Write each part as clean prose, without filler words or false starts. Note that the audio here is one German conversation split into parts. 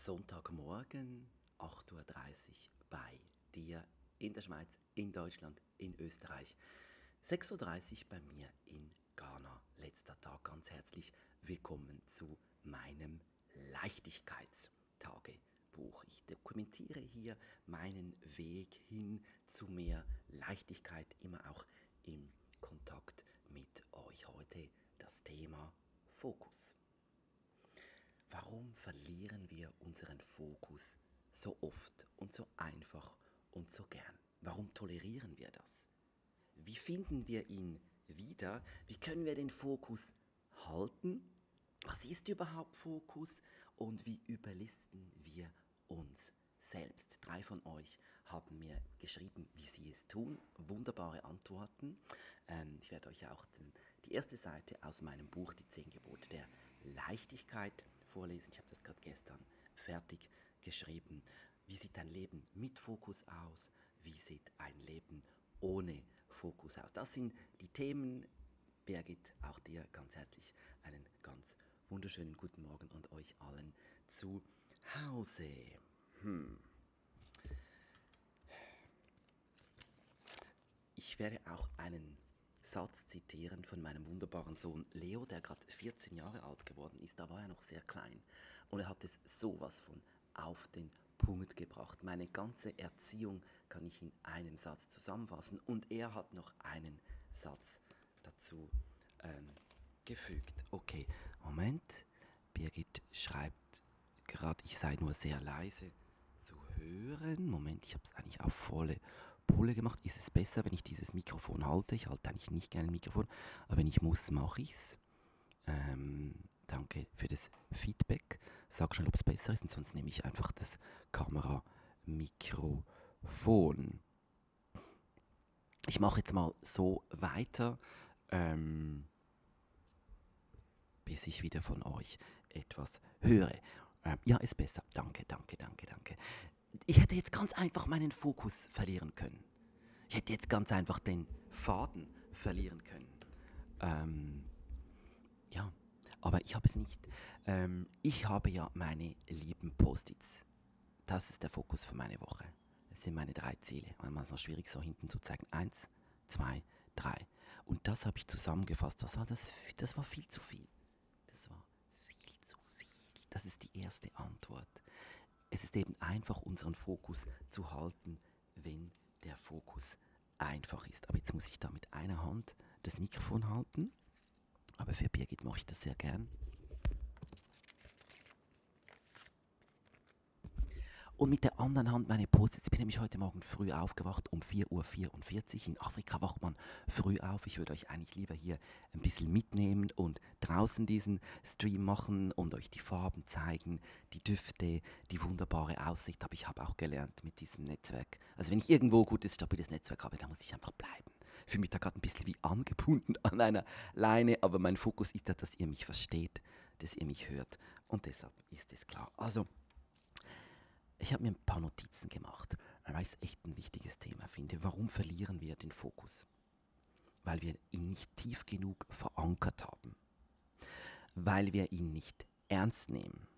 Sonntagmorgen, 8:30 Uhr bei dir in der Schweiz, in Deutschland, in Österreich. 6:30 Uhr bei mir in Ghana. Letzter Tag, ganz herzlich willkommen zu meinem Leichtigkeitstagebuch. Ich dokumentiere hier meinen Weg hin zu mehr Leichtigkeit, immer auch im Kontakt mit euch. Heute das Thema Fokus. Warum verlieren wir unseren Fokus so oft und so einfach und so gern? Warum tolerieren wir das? Wie finden wir ihn wieder? Wie können wir den Fokus halten? Was ist überhaupt Fokus und wie überlisten wir uns selbst? 3 von euch haben mir geschrieben, wie sie es tun. Wunderbare Antworten. Ich werde euch auch die erste Seite aus meinem Buch, die 10 Gebote der Leichtigkeit, vorlesen. Ich habe das gerade gestern fertig geschrieben. Wie sieht ein Leben mit Fokus aus? Wie sieht ein Leben ohne Fokus aus? Das sind die Themen. Birgit, auch dir ganz herzlich einen ganz wunderschönen guten Morgen und euch allen zu Hause. Ich werde auch einen Satz zitieren von meinem wunderbaren Sohn Leo, der gerade 14 Jahre alt geworden ist. Da war er noch sehr klein und er hat es sowas von auf den Punkt gebracht. Meine ganze Erziehung kann ich in einem Satz zusammenfassen und er hat noch einen Satz dazu gefügt. Okay, Moment. Birgit schreibt gerade, ich sei nur sehr leise zu hören. Moment, ich habe es eigentlich auf volle Pulle gemacht. Ist es besser, wenn ich dieses Mikrofon halte? Ich halte eigentlich nicht gerne ein Mikrofon, aber wenn ich muss, mache ich es. Danke für das Feedback. Sag schnell, ob es besser ist, und sonst nehme ich einfach das Kameramikrofon. Ich mache jetzt mal so weiter, bis ich wieder von euch etwas höre. Ja, ist besser. Danke. Ich hätte jetzt ganz einfach meinen Fokus verlieren können. Ich hätte jetzt ganz einfach den Faden verlieren können. Ja, aber ich habe es nicht. Ich habe ja meine lieben Post-its. Das ist der Fokus für meine Woche. Das sind meine 3 Ziele. Manchmal ist es noch schwierig, so hinten zu zeigen. 1, 2, 3. Und das habe ich zusammengefasst. Was war das? Das war viel zu viel. Das war viel zu viel. Das ist die erste Antwort. Es ist eben einfach, unseren Fokus zu halten, wenn der Fokus einfach ist. Aber jetzt muss ich da mit einer Hand das Mikrofon halten. Aber für Birgit mache ich das sehr gern. Und mit der anderen Hand meine Post-its. Ich bin nämlich heute Morgen früh aufgewacht, um 4:44 Uhr. In Afrika wacht man früh auf. Ich würde euch eigentlich lieber hier ein bisschen mitnehmen und draußen diesen Stream machen und euch die Farben zeigen, die Düfte, die wunderbare Aussicht. Aber ich habe auch gelernt mit diesem Netzwerk. Also wenn ich irgendwo gutes, stabiles Netzwerk habe, dann muss ich einfach bleiben. Ich fühle mich da gerade ein bisschen wie angebunden an einer Leine, aber mein Fokus ist ja, dass ihr mich versteht, dass ihr mich hört. Und deshalb ist es klar. Also, ich habe mir ein paar Notizen gemacht, weil ich es echt ein wichtiges Thema finde. Warum verlieren wir den Fokus? Weil wir ihn nicht tief genug verankert haben. Weil wir ihn nicht ernst nehmen.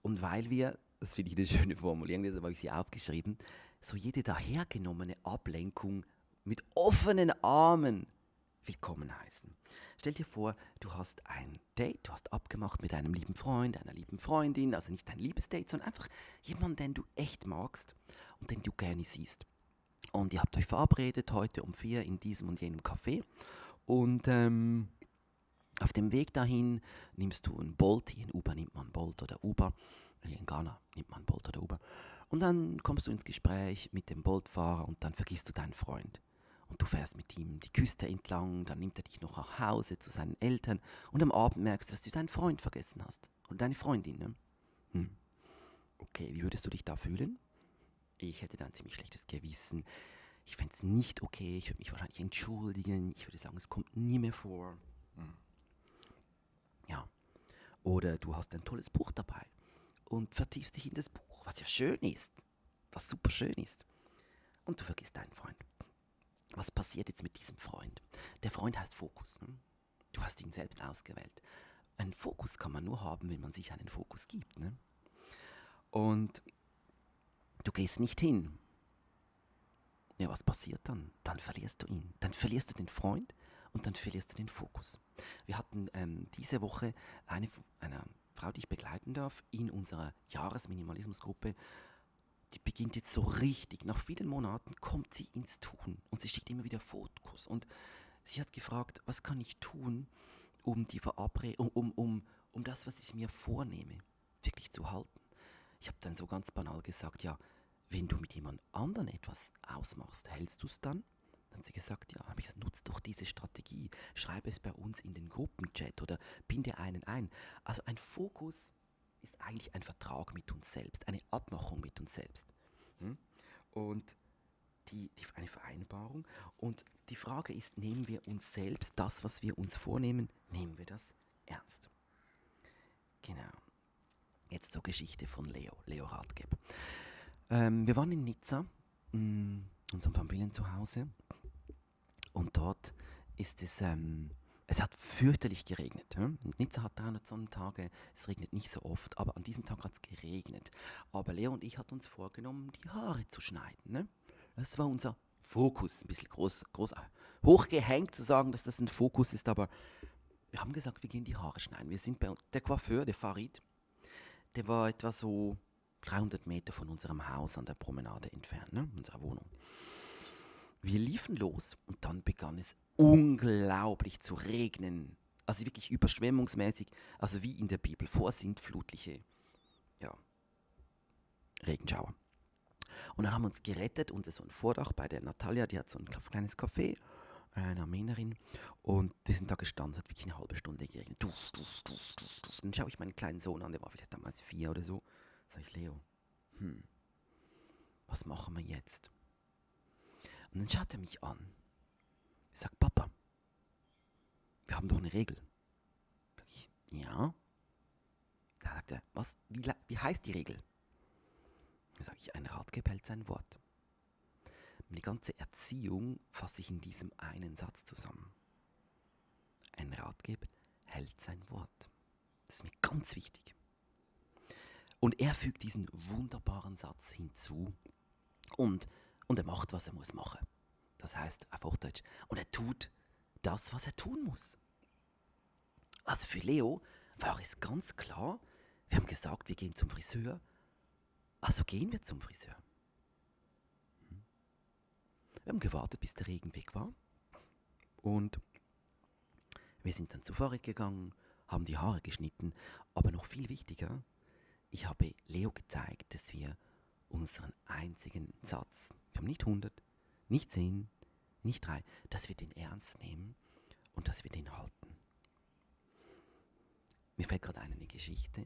Und weil wir, das finde ich eine schöne Formulierung, deshalb habe ich sie aufgeschrieben, so jede dahergenommene Ablenkung mit offenen Armen willkommen heißen. Stell dir vor, du hast ein Date, du hast abgemacht mit einem lieben Freund, einer lieben Freundin, also nicht ein Liebesdate, sondern einfach jemanden, den du echt magst und den du gerne siehst. Und ihr habt euch verabredet heute um 4 in diesem und jenem Café und auf dem Weg dahin nimmst du ein Bolt, hier in Uber nimmt man Bolt oder Uber, hier in Ghana nimmt man Bolt oder Uber und dann kommst du ins Gespräch mit dem Boltfahrer und dann vergisst du deinen Freund. Und du fährst mit ihm die Küste entlang, dann nimmt er dich noch nach Hause zu seinen Eltern und am Abend merkst du, dass du deinen Freund vergessen hast. Oder deine Freundin, ne? Okay, wie würdest du dich da fühlen? Ich hätte da ein ziemlich schlechtes Gewissen. Ich fände es nicht okay, ich würde mich wahrscheinlich entschuldigen. Ich würde sagen, es kommt nie mehr vor. Ja. Oder du hast ein tolles Buch dabei und vertiefst dich in das Buch, was ja schön ist, was super schön ist. Und du vergisst deinen Freund. Was passiert jetzt mit diesem Freund? Der Freund heißt Fokus. Ne? Du hast ihn selbst ausgewählt. Einen Fokus kann man nur haben, wenn man sich einen Fokus gibt. Ne? und du gehst nicht hin. Ja, was passiert dann? Dann verlierst du ihn. Dann verlierst du den Freund und dann verlierst du den Fokus. Wir hatten diese Woche eine Frau, die ich begleiten darf, in unserer Jahresminimalismusgruppe. Die beginnt jetzt so richtig. Nach vielen Monaten kommt sie ins Tun und sie schickt immer wieder Fotos. Und sie hat gefragt, was kann ich tun, um die Verabredung, um das, was ich mir vornehme, wirklich zu halten. Ich habe dann so ganz banal gesagt, ja, wenn du mit jemand anderen etwas ausmachst, hältst du es dann? Dann hat sie gesagt, ja. Dann habe ich gesagt, nutz doch diese Strategie, schreibe es bei uns in den Gruppenchat oder binde einen ein. Also ein Fokus ist eigentlich ein Vertrag mit uns selbst, eine Abmachung mit uns selbst. Hm? Und eine Vereinbarung. Und die Frage ist, nehmen wir uns selbst, das, was wir uns vornehmen, nehmen wir das ernst? Genau. Jetzt zur Geschichte von Leo Rathgeb. Wir waren in Nizza, unserem Familienzuhause, und dort ist es hat fürchterlich geregnet. Nizza hat 300 Sonnentage, es regnet nicht so oft, aber an diesem Tag hat es geregnet. Aber Leo und ich hatten uns vorgenommen, die Haare zu schneiden. Ne? Das war unser Fokus, ein bisschen groß hochgehängt zu sagen, dass das ein Fokus ist, aber wir haben gesagt, wir gehen die Haare schneiden. Wir sind bei der Coiffeur, der Farid, der war etwa so 300 Meter von unserem Haus an der Promenade entfernt, ne? Unserer Wohnung. Wir liefen los und dann begann es unglaublich zu regnen. Also wirklich überschwemmungsmäßig, also wie in der Bibel, vorsintflutliche, ja, Regenschauer. Und dann haben wir uns gerettet unter so ein Vordach bei der Natalia, die hat so ein kleines Café, eine Armenerin, und wir sind da gestanden, hat wirklich eine halbe Stunde geregnet. Dann schaue ich meinen kleinen Sohn an, der war vielleicht damals 4 oder so. Sag ich, Leo, was machen wir jetzt? Und dann schaut er mich an. Ich sag, Papa, wir haben doch eine Regel. Sag ich, ja. Da sagt er, was? Wie heißt die Regel? Dann sage ich, ein Ratgeber hält sein Wort. Die ganze Erziehung fasse ich in diesem einen Satz zusammen. Ein Ratgeber hält sein Wort. Das ist mir ganz wichtig. Und er fügt diesen wunderbaren Satz hinzu und er macht, was er muss machen. Das heißt, auf Hochdeutsch, und er tut das, was er tun muss. Also für Leo war es ganz klar, wir haben gesagt, wir gehen zum Friseur, also gehen wir zum Friseur. Wir haben gewartet, bis der Regen weg war, und wir sind dann zu Farid gegangen, haben die Haare geschnitten, aber noch viel wichtiger, ich habe Leo gezeigt, dass wir unseren einzigen Satz, wir haben nicht 100, nicht 10, nicht 3, dass wir den ernst nehmen und dass wir den halten. Mir fällt gerade eine Geschichte.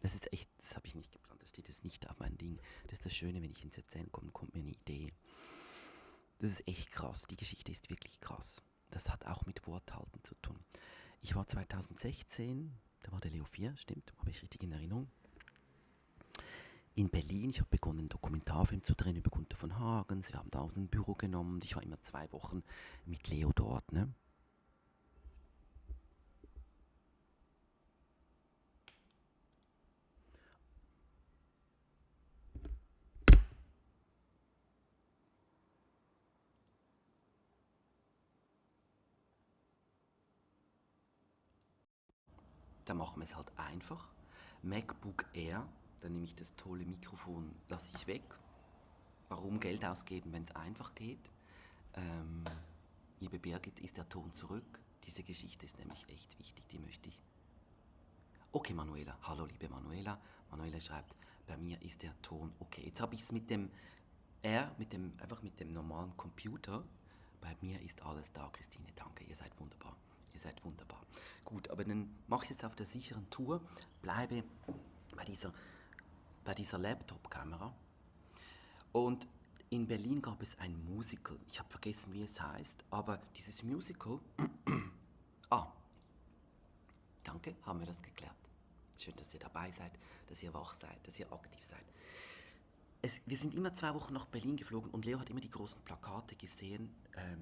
Das ist echt, das habe ich nicht geplant, das steht jetzt nicht auf meinem Ding. Das ist das Schöne, wenn ich ins Erzählen komme, kommt mir eine Idee. Das ist echt krass, die Geschichte ist wirklich krass. Das hat auch mit Worthalten zu tun. Ich war 2016, da war der Leo 4, stimmt, habe ich richtig in Erinnerung, in Berlin. Ich habe begonnen, einen Dokumentarfilm zu drehen über Gunther von Hagens. Wir haben da aus dem Büro genommen und ich war immer 2 Wochen mit Leo dort. Ne? Da machen wir es halt einfach. MacBook Air, dann nehme ich das tolle Mikrofon, lasse ich weg. Warum Geld ausgeben, wenn es einfach geht? Liebe Birgit, ist der Ton zurück? Diese Geschichte ist nämlich echt wichtig, die möchte ich. Okay, Manuela. Hallo, liebe Manuela. Manuela schreibt, bei mir ist der Ton okay. Jetzt habe ich es mit dem einfach mit dem normalen Computer. Bei mir ist alles da, Christine. Danke, ihr seid wunderbar. Ihr seid wunderbar. Gut, aber dann mache ich es jetzt auf der sicheren Tour. Bleibe bei dieser Laptop-Kamera. Und in Berlin gab es ein Musical. Ich habe vergessen, wie es heißt, aber dieses Musical. Danke, haben wir das geklärt. Schön, dass ihr dabei seid, dass ihr wach seid, dass ihr aktiv seid. Wir sind immer 2 Wochen nach Berlin geflogen und Leo hat immer die großen Plakate gesehen.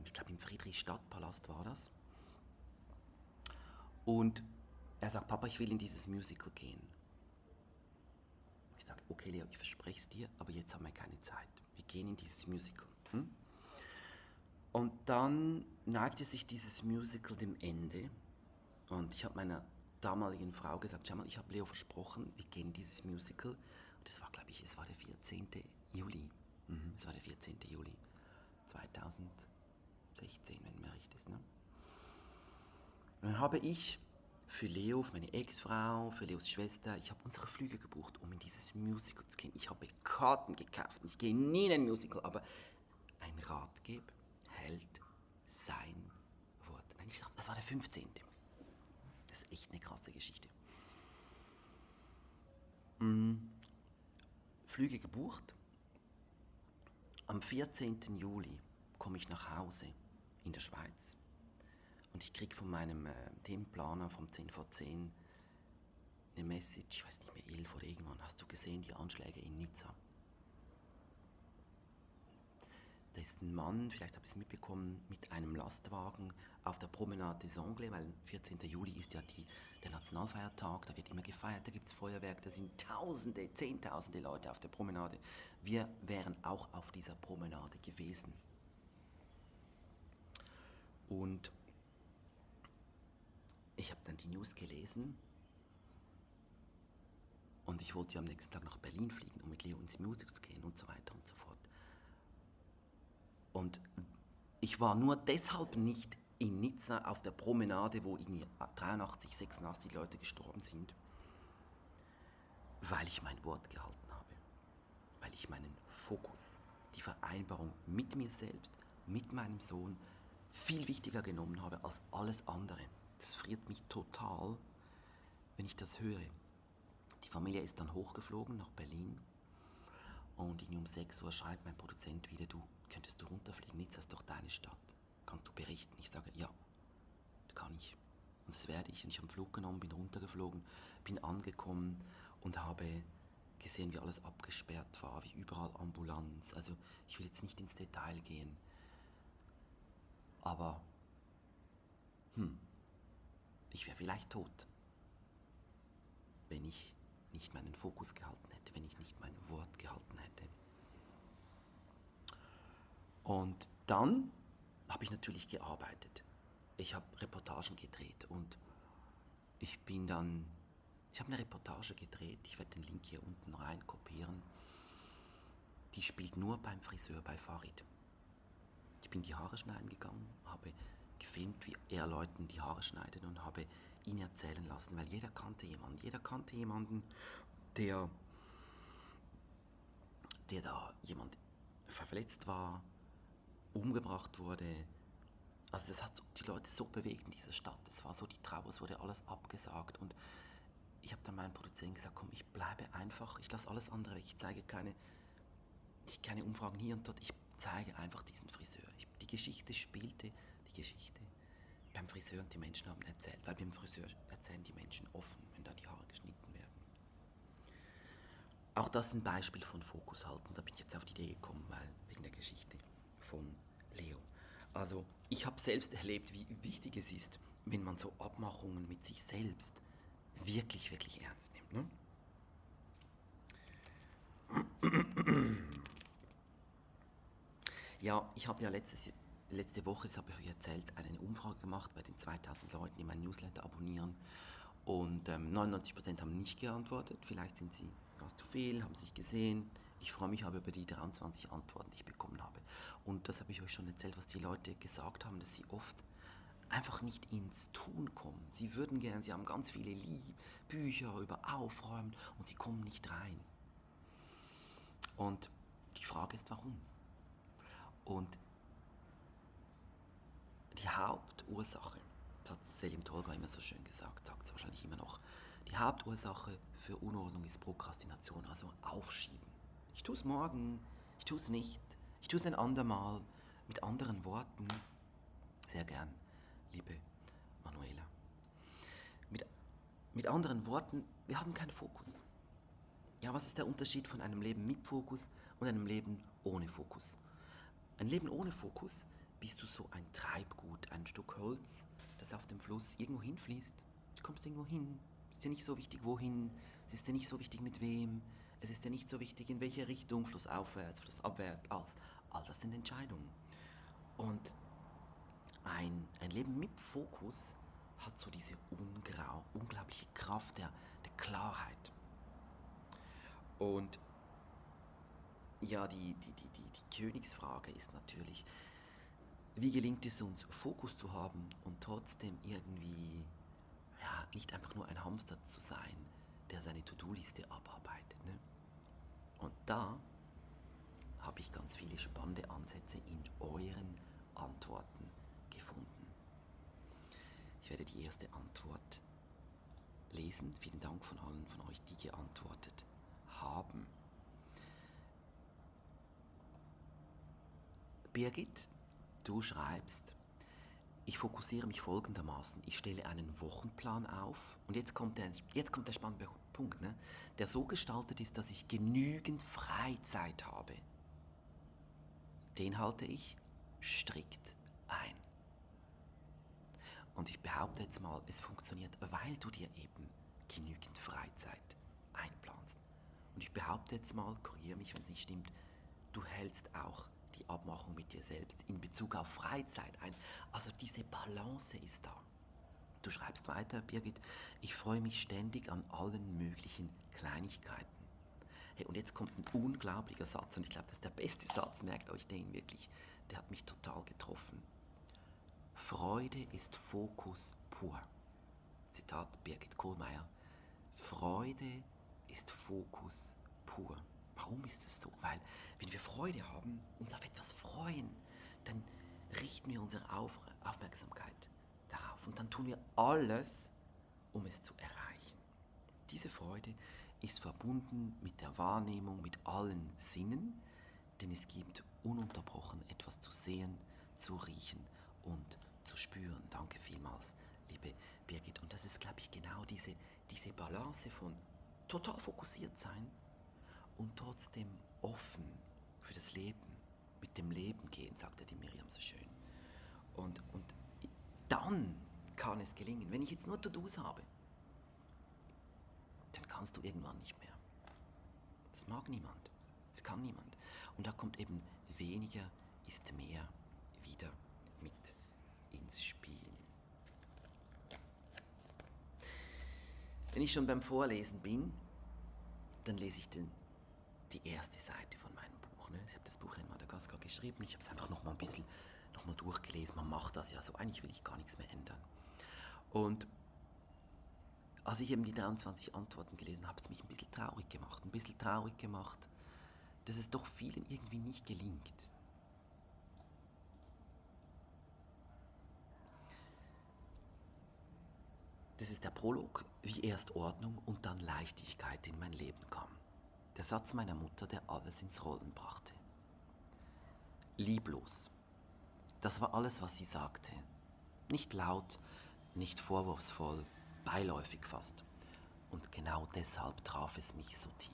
Ich glaube, im Friedrichstadtpalast war das. Und er sagt, Papa, ich will in dieses Musical gehen. Ich Ich sage, okay Leo, ich verspreche es dir, aber jetzt haben wir keine Zeit. Wir gehen in dieses Musical. Hm? Und dann neigte sich dieses Musical dem Ende. Und ich habe meiner damaligen Frau gesagt, schau mal, ich habe Leo versprochen, wir gehen in dieses Musical. Und das war, glaube ich, es war der 14. Juli. Es war der 14. Juli 2016, wenn mir recht ist. Ne? Und dann habe ich für Leo, für meine Ex-Frau, für Leos Schwester, ich habe unsere Flüge gebucht, um in dieses Musical zu gehen. Ich habe Karten gekauft. Ich gehe nie in ein Musical, aber ein Ratgeber hält sein Wort. Nein, ich glaube, das war der 15. Das ist echt eine krasse Geschichte. Flüge gebucht. Am 14. Juli komme ich nach Hause in der Schweiz und ich kriege von meinem Themenplaner vom 10 vor 10 eine Message, ich weiß nicht mehr, 11 oder irgendwann. Hast du gesehen die Anschläge in Nizza? Da ist ein Mann, vielleicht habe ich es mitbekommen, mit einem Lastwagen auf der Promenade des Anglais, weil 14. Juli ist ja der Nationalfeiertag, da wird immer gefeiert, da gibt es Feuerwerk, da sind Tausende, Zehntausende Leute auf der Promenade. Wir wären auch auf dieser Promenade gewesen. Und ich habe dann die News gelesen und ich wollte ja am nächsten Tag nach Berlin fliegen, um mit Leo ins Musical zu gehen und so weiter und so fort. Und ich war nur deshalb nicht in Nizza auf der Promenade, wo irgendwie 83, 86 Leute gestorben sind, weil ich mein Wort gehalten habe. Weil ich meinen Fokus, die Vereinbarung mit mir selbst, mit meinem Sohn, viel wichtiger genommen habe als alles andere. Das friert mich total, wenn ich das höre. Die Familie ist dann hochgeflogen nach Berlin und irgendwie um 6 Uhr schreibt mein Produzent wieder, du, könntest du runterfliegen, Nizza ist doch deine Stadt. Kannst du berichten? Ich sage, ja, kann ich. Und das werde ich. Und ich habe einen Flug genommen, bin runtergeflogen, bin angekommen und habe gesehen, wie alles abgesperrt war, wie überall Ambulanz. Also ich will jetzt nicht ins Detail gehen. Aber ich wäre vielleicht tot, wenn ich nicht meinen Fokus gehalten hätte, wenn ich nicht mein Wort gehalten hätte. Und dann habe ich natürlich gearbeitet. Ich habe Reportagen gedreht und ich habe eine Reportage gedreht, ich werde den Link hier unten rein kopieren. Die spielt nur beim Friseur bei Farid. Ich bin die Haare schneiden gegangen, habe gefilmt, wie er Leuten die Haare schneidet und habe ihn erzählen lassen, weil jeder kannte jemanden, der da jemand verletzt war, umgebracht wurde. Also das hat die Leute so bewegt in dieser Stadt. Es war so die Trauer, es wurde alles abgesagt und ich habe dann meinen Produzenten gesagt, komm, ich bleibe einfach, ich lasse alles andere weg, ich zeige keine Umfragen hier und dort, ich zeige einfach diesen Friseur. Die Geschichte spielte, die Geschichte beim Friseur und die Menschen haben erzählt, weil beim Friseur erzählen die Menschen offen, wenn da die Haare geschnitten werden. Auch das ist ein Beispiel von Fokus halten, da bin ich jetzt auf die Idee gekommen, weil wegen der Geschichte von Leo. Also ich habe selbst erlebt, wie wichtig es ist, wenn man so Abmachungen mit sich selbst wirklich, wirklich ernst nimmt. Ne? Ja, ich habe ja letzte Woche, das habe ich euch erzählt, eine Umfrage gemacht bei den 2000 Leuten, die meinen Newsletter abonnieren. Und 99% haben nicht geantwortet. Vielleicht sind sie was zu viel, haben es nicht gesehen. Ich freue mich aber über die 23 Antworten, die ich bekommen habe. Und das habe ich euch schon erzählt, was die Leute gesagt haben, dass sie oft einfach nicht ins Tun kommen. Sie würden gern, sie haben ganz viele Bücher über Aufräumen und sie kommen nicht rein. Und die Frage ist, warum? Und die Hauptursache, das hat Selim Tolga immer so schön gesagt, sagt es wahrscheinlich immer noch, die Hauptursache für Unordnung ist Prokrastination, also Aufschieben. Ich tue es morgen, ich tue es nicht, ich tue es ein andermal, mit anderen Worten. Sehr gern, liebe Manuela. Mit anderen Worten, wir haben keinen Fokus. Ja, was ist der Unterschied von einem Leben mit Fokus und einem Leben ohne Fokus? Ein Leben ohne Fokus bist du so ein Treibgut, ein Stück Holz, das auf dem Fluss irgendwo hinfließt. Du kommst irgendwo hin, ist dir nicht so wichtig wohin, es ist dir nicht so wichtig mit wem, es ist dir nicht so wichtig in welche Richtung, flussaufwärts, flussabwärts, all das sind Entscheidungen. Und ein Leben mit Fokus hat so diese unglaubliche Kraft der Klarheit. Und ja, die Königsfrage ist natürlich, wie gelingt es uns, Fokus zu haben und trotzdem irgendwie ja, nicht einfach nur ein Hamster zu sein, der seine To-Do-Liste abarbeitet. Ne? Und da habe ich ganz viele spannende Ansätze in euren Antworten gefunden. Ich werde die erste Antwort lesen. Vielen Dank von allen von euch, die geantwortet haben. Birgit, du schreibst, ich fokussiere mich folgendermaßen. Ich stelle einen Wochenplan auf und jetzt kommt der spannende Punkt, ne? Der so gestaltet ist, dass ich genügend Freizeit habe. Den halte ich strikt ein. Und ich behaupte jetzt mal, es funktioniert, weil du dir eben genügend Freizeit einplanst. Und ich behaupte jetzt mal, korrigiere mich, wenn es nicht stimmt, du hältst auch die Abmachung mit dir selbst in Bezug auf Freizeit ein. Also diese Balance ist da. Du schreibst weiter, Birgit, ich freue mich ständig an allen möglichen Kleinigkeiten. Hey, und jetzt kommt ein unglaublicher Satz und ich glaube, das ist der beste Satz, merkt euch den wirklich. Der hat mich total getroffen. Freude ist Fokus pur. Zitat Birgit Kohlmeier. Freude ist Fokus pur. Warum ist das so? Weil, wenn wir Freude haben, uns auf etwas freuen, dann richten wir unsere Aufmerksamkeit darauf und dann tun wir alles, um es zu erreichen. Diese Freude ist verbunden mit der Wahrnehmung mit allen Sinnen, denn es gibt ununterbrochen etwas zu sehen, zu riechen und zu spüren. Danke vielmals, liebe Birgit. Und das ist, glaube ich, genau diese Balance von total fokussiert sein und trotzdem offen für das Leben, mit dem Leben gehen, sagte die Miriam so schön. Und dann kann es gelingen. Wenn ich jetzt nur To-Dos habe, dann kannst du irgendwann nicht mehr. Das mag niemand. Das kann niemand. Und da kommt eben weniger ist mehr wieder mit ins Spiel. Wenn ich schon beim Vorlesen bin, dann lese ich die erste Seite von meinem Buch. Ne? Ich habe das Buch in Madagaskar geschrieben, ich habe es einfach noch mal durchgelesen. Man macht das ja so, eigentlich will ich gar nichts mehr ändern. Und als ich eben die 23 Antworten gelesen habe, hat es mich ein bisschen traurig gemacht, dass es doch vielen irgendwie nicht gelingt. Das ist der Prolog, wie erst Ordnung und dann Leichtigkeit in mein Leben kam. Der Satz meiner Mutter, der alles ins Rollen brachte. Lieblos. Das war alles, was sie sagte. Nicht laut, nicht vorwurfsvoll, beiläufig fast. Und genau deshalb traf es mich so tief.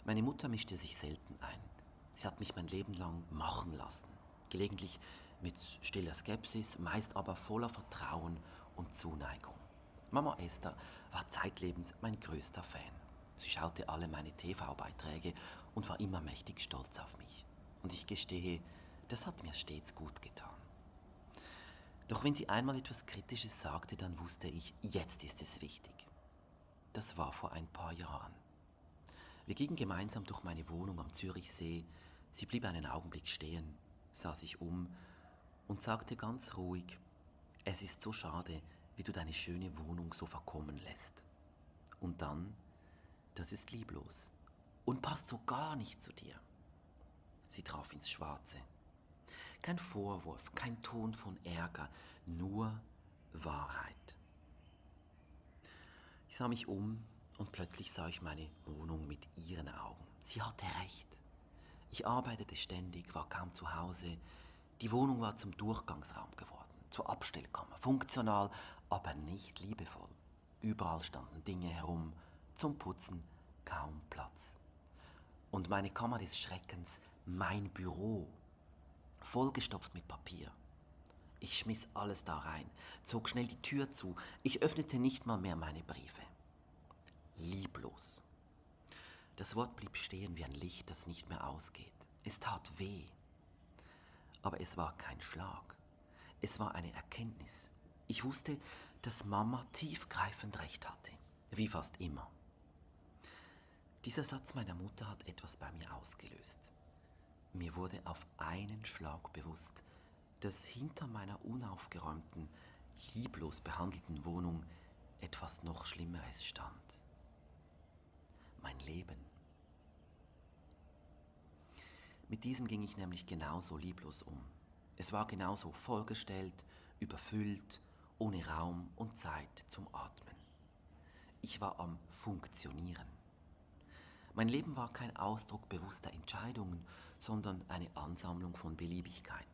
Meine Mutter mischte sich selten ein. Sie hat mich mein Leben lang machen lassen. Gelegentlich mit stiller Skepsis, meist aber voller Vertrauen und Zuneigung. Mama Esther war zeitlebens mein größter Fan. Sie schaute alle meine TV-Beiträge und war immer mächtig stolz auf mich. Und ich gestehe, das hat mir stets gut getan. Doch wenn sie einmal etwas Kritisches sagte, dann wusste ich, jetzt ist es wichtig. Das war vor ein paar Jahren. Wir gingen gemeinsam durch meine Wohnung am Zürichsee. Sie blieb einen Augenblick stehen, sah sich um und sagte ganz ruhig, es ist so schade, wie du deine schöne Wohnung so verkommen lässt. Und dann, das ist lieblos und passt so gar nicht zu dir. Sie traf ins Schwarze. Kein Vorwurf, kein Ton von Ärger, nur Wahrheit. Ich sah mich um und plötzlich sah ich meine Wohnung mit ihren Augen. Sie hatte recht. Ich arbeitete ständig, war kaum zu Hause. Die Wohnung war zum Durchgangsraum geworden, zur Abstellkammer, funktional, aber nicht liebevoll. Überall standen Dinge herum, zum Putzen kaum Platz. Und meine Kammer des Schreckens, mein Büro, vollgestopft mit Papier. Ich schmiss alles da rein, zog schnell die Tür zu. Ich öffnete nicht mal mehr meine Briefe. aus. Das Wort blieb stehen wie ein Licht, das nicht mehr ausgeht. Es tat weh. Aber es war kein Schlag. Es war eine Erkenntnis. Ich wusste, dass Mama tiefgreifend recht hatte. Wie fast immer. Dieser Satz meiner Mutter hat etwas bei mir ausgelöst. Mir wurde auf einen Schlag bewusst, dass hinter meiner unaufgeräumten, lieblos behandelten Wohnung etwas noch Schlimmeres stand. Mein Leben. Mit diesem ging ich nämlich genauso lieblos um. Es war genauso vollgestellt, überfüllt, ohne Raum und Zeit zum Atmen. Ich war am Funktionieren. Mein Leben war kein Ausdruck bewusster Entscheidungen, sondern eine Ansammlung von Beliebigkeiten.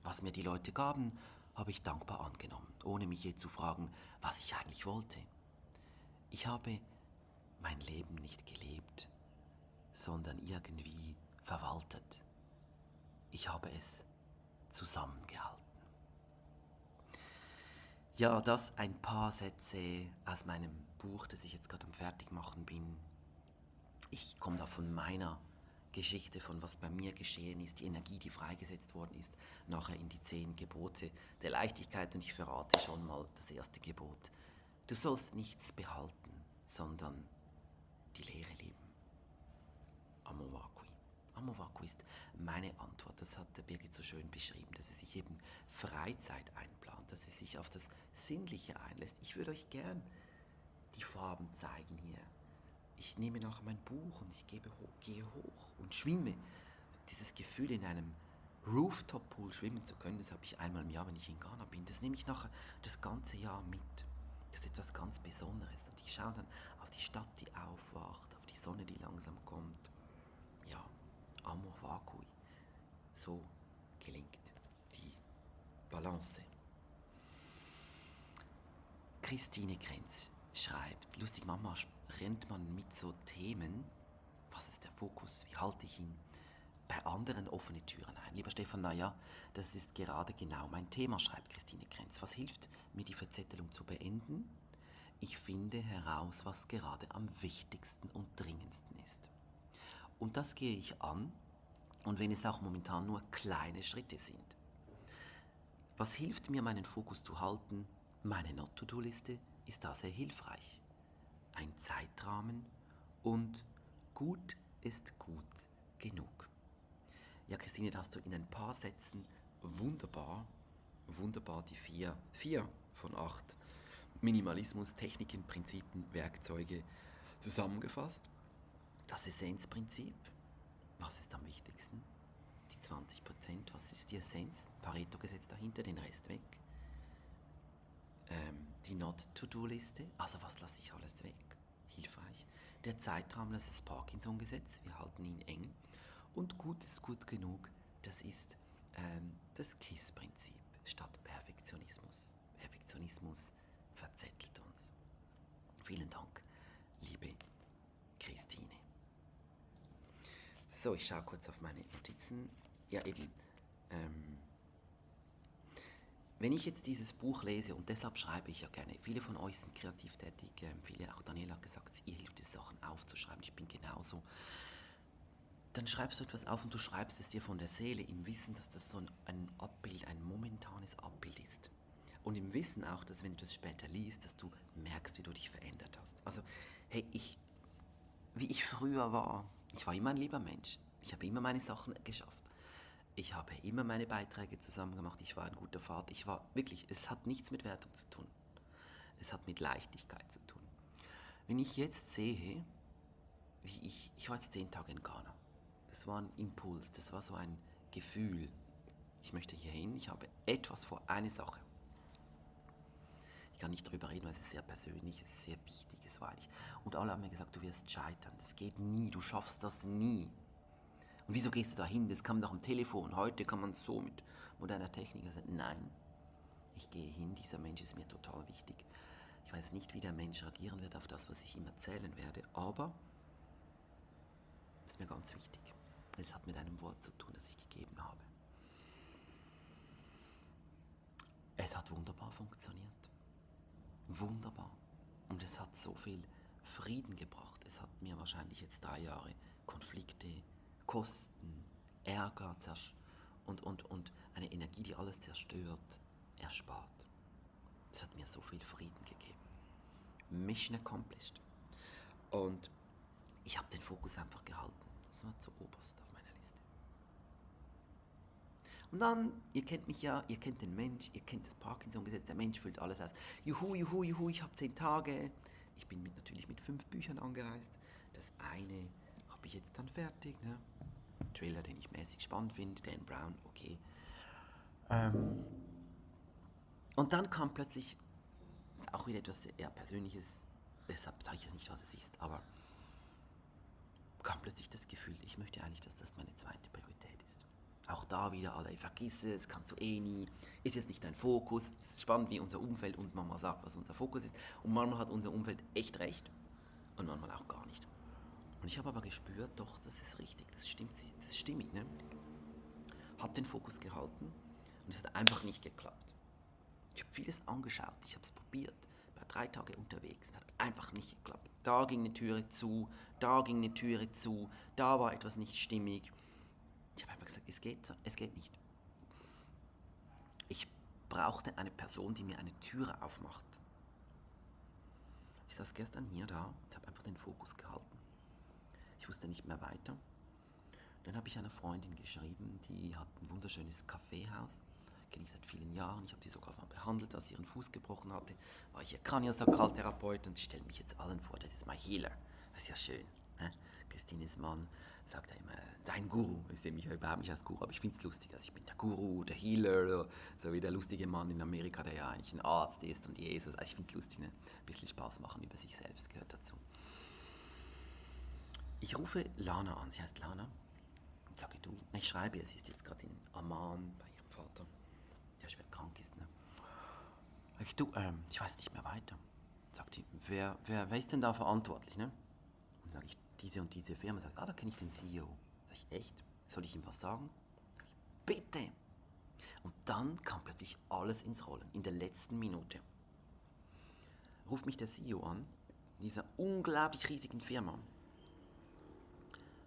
Was mir die Leute gaben, habe ich dankbar angenommen, ohne mich je zu fragen, was ich eigentlich wollte. Ich habe mein Leben nicht gelebt, sondern irgendwie verwaltet. Ich habe es zusammengehalten. Ja, das ein paar Sätze aus meinem Buch, das ich jetzt gerade am Fertigmachen bin. Ich komme da von meiner Geschichte, von was bei mir geschehen ist, die Energie, die freigesetzt worden ist, nachher in die 10 Gebote der Leichtigkeit. Und ich verrate schon mal das erste Gebot. Du sollst nichts behalten, sondern die Lehre leben. Amor vacui. Amor vacui ist meine Antwort. Das hat der Birgit so schön beschrieben, dass sie sich eben Freizeit einplant, dass sie sich auf das Sinnliche einlässt. Ich würde euch gern die Farben zeigen hier. Ich nehme nachher mein Buch und ich gehe hoch und schwimme. Dieses Gefühl, in einem Rooftop-Pool schwimmen zu können, das habe ich einmal im Jahr, wenn ich in Ghana bin. Das nehme ich nachher das ganze Jahr mit. Das ist etwas ganz Besonderes. Und ich schaue dann auf die Stadt, die aufwacht, auf die Sonne, die langsam kommt. Ja, Amor vacui. So gelingt die Balance. Christine Krenz schreibt, lustig Mama, rennt man mit so Themen, was ist der Fokus, wie halte ich ihn, bei anderen offene Türen ein. Lieber Stefan, naja, das ist gerade genau mein Thema, schreibt Christine Krenz. Was hilft mir, die Verzettelung zu beenden? Ich finde heraus, was gerade am wichtigsten und dringendsten ist. Und das gehe ich an, und wenn es auch momentan nur kleine Schritte sind. Was hilft mir, meinen Fokus zu halten? Meine Not-to-Do-Liste ist da sehr hilfreich. Ein Zeitrahmen und gut ist gut genug. Ja, Christine, da hast du in ein paar Sätzen wunderbar die vier von 8 Minimalismus, Techniken, Prinzipien, Werkzeuge zusammengefasst. Das Essenzprinzip, was ist am wichtigsten? Die 20%, was ist die Essenz? Pareto-Gesetz dahinter, den Rest weg. Die Not-to-Do-Liste, also was lasse ich alles weg? Hilfreich. Der Zeitrahmen, das ist das Parkinson-Gesetz, wir halten ihn eng. Und gut ist gut genug, das ist das KISS-Prinzip statt Perfektionismus. Perfektionismus verzettelt uns. Vielen Dank, liebe Christine. So, ich schaue kurz auf meine Notizen. Ja, eben. Wenn ich jetzt dieses Buch lese, und deshalb schreibe ich ja gerne, viele von euch sind kreativ tätig, viele, auch Daniela hat gesagt, ihr hilft es, Sachen aufzuschreiben, ich bin genauso. Dann schreibst du etwas auf und du schreibst es dir von der Seele, im Wissen, dass das so ein Abbild, ein momentanes Abbild ist. Und im Wissen auch, dass wenn du das später liest, dass du merkst, wie du dich verändert hast. Also, hey, wie ich früher war, ich war immer ein lieber Mensch. Ich habe immer meine Sachen geschafft. Ich habe immer meine Beiträge zusammen gemacht. Ich war ein guter Vater. Ich war wirklich, es hat nichts mit Wertung zu tun. Es hat mit Leichtigkeit zu tun. Wenn ich jetzt sehe, ich war jetzt 10 Tage in Ghana. Das war ein Impuls, das war so ein Gefühl. Ich möchte hier hin, ich habe etwas vor, eine Sache. Ich kann nicht darüber reden, weil es ist sehr persönlich, es ist sehr wichtig, es war eigentlich. Und alle haben mir gesagt, du wirst scheitern, das geht nie, du schaffst das nie. Und wieso gehst du da hin? Das kam doch am Telefon. Heute kann man so mit moderner Technik sagen, nein, ich gehe hin, dieser Mensch ist mir total wichtig. Ich weiß nicht, wie der Mensch reagieren wird auf das, was ich ihm erzählen werde, aber es ist mir ganz wichtig. Es hat mit einem Wort zu tun, das ich gegeben habe. Es hat wunderbar funktioniert. Wunderbar. Und es hat so viel Frieden gebracht. Es hat mir wahrscheinlich jetzt 3 Jahre Konflikte, Kosten, Ärger und eine Energie, die alles zerstört, erspart. Es hat mir so viel Frieden gegeben. Mission accomplished. Und ich habe den Fokus einfach gehalten. Das war zuoberst auf meiner Liste. Und dann, ihr kennt mich ja, ihr kennt den Mensch, ihr kennt das Parkinson-Gesetz, der Mensch füllt alles aus. Juhu, juhu, juhu, ich habe 10 Tage. Ich bin natürlich mit 5 Büchern angereist. Das eine habe ich jetzt dann fertig. Ne? Trailer, den ich mäßig spannend finde, Dan Brown, okay. Und dann kam plötzlich, ist auch wieder etwas eher Persönliches, deshalb sage ich jetzt nicht, was es ist, aber kam plötzlich das Gefühl, ich möchte eigentlich, dass das meine zweite Priorität ist. Auch da wieder alle, vergiss es, kannst du eh nie, ist jetzt nicht dein Fokus. Es ist spannend, wie unser Umfeld uns manchmal sagt, was unser Fokus ist. Und manchmal hat unser Umfeld echt recht und manchmal auch gar nicht. Und ich habe aber gespürt, doch, das ist richtig, das stimmt, das ist stimmig. Ne? Habe den Fokus gehalten und es hat einfach nicht geklappt. Ich habe vieles angeschaut, ich habe es probiert, war 3 Tage unterwegs, es hat einfach nicht geklappt. Da ging eine Türe zu, da ging eine Türe zu, da war etwas nicht stimmig. Ich habe einfach gesagt, es geht nicht. Ich brauchte eine Person, die mir eine Türe aufmacht. Ich saß gestern hier da und habe einfach den Fokus gehalten. Ich wusste nicht mehr weiter. Dann habe ich einer Freundin geschrieben, die hat ein wunderschönes Kaffeehaus. Kenne ich seit vielen Jahren. Ich habe sie sogar mal behandelt, als sie ihren Fuß gebrochen hatte. War ich ihr Kraniosakraltherapeut und sie stellt mich jetzt allen vor, das ist mein Healer. Das ist ja schön. Ne? Christines Mann sagt ja immer, dein Guru. Ich sehe mich ja überhaupt nicht als Guru, aber ich finde es lustig. Also ich bin der Guru, der Healer, so wie der lustige Mann in Amerika, der ja eigentlich ein Arzt ist und Jesus. Also ich finde es lustig, ne? Ein bisschen Spaß machen über sich selbst gehört dazu. Ich rufe Lana an, sie heißt Lana. Und sage du, ich schreibe ihr, sie ist jetzt gerade in Amman bei ihrem Vater, der schwer krank ist. Ne? Ich weiß nicht mehr weiter. Sagt die, wer ist denn da verantwortlich? Ne? Und sage ich, diese und diese Firma. Sagt, da kenne ich den CEO. Sag ich, echt? Soll ich ihm was sagen? Sag ich, bitte! Und dann kam plötzlich alles ins Rollen, in der letzten Minute. Ruft mich der CEO an, dieser unglaublich riesigen Firma.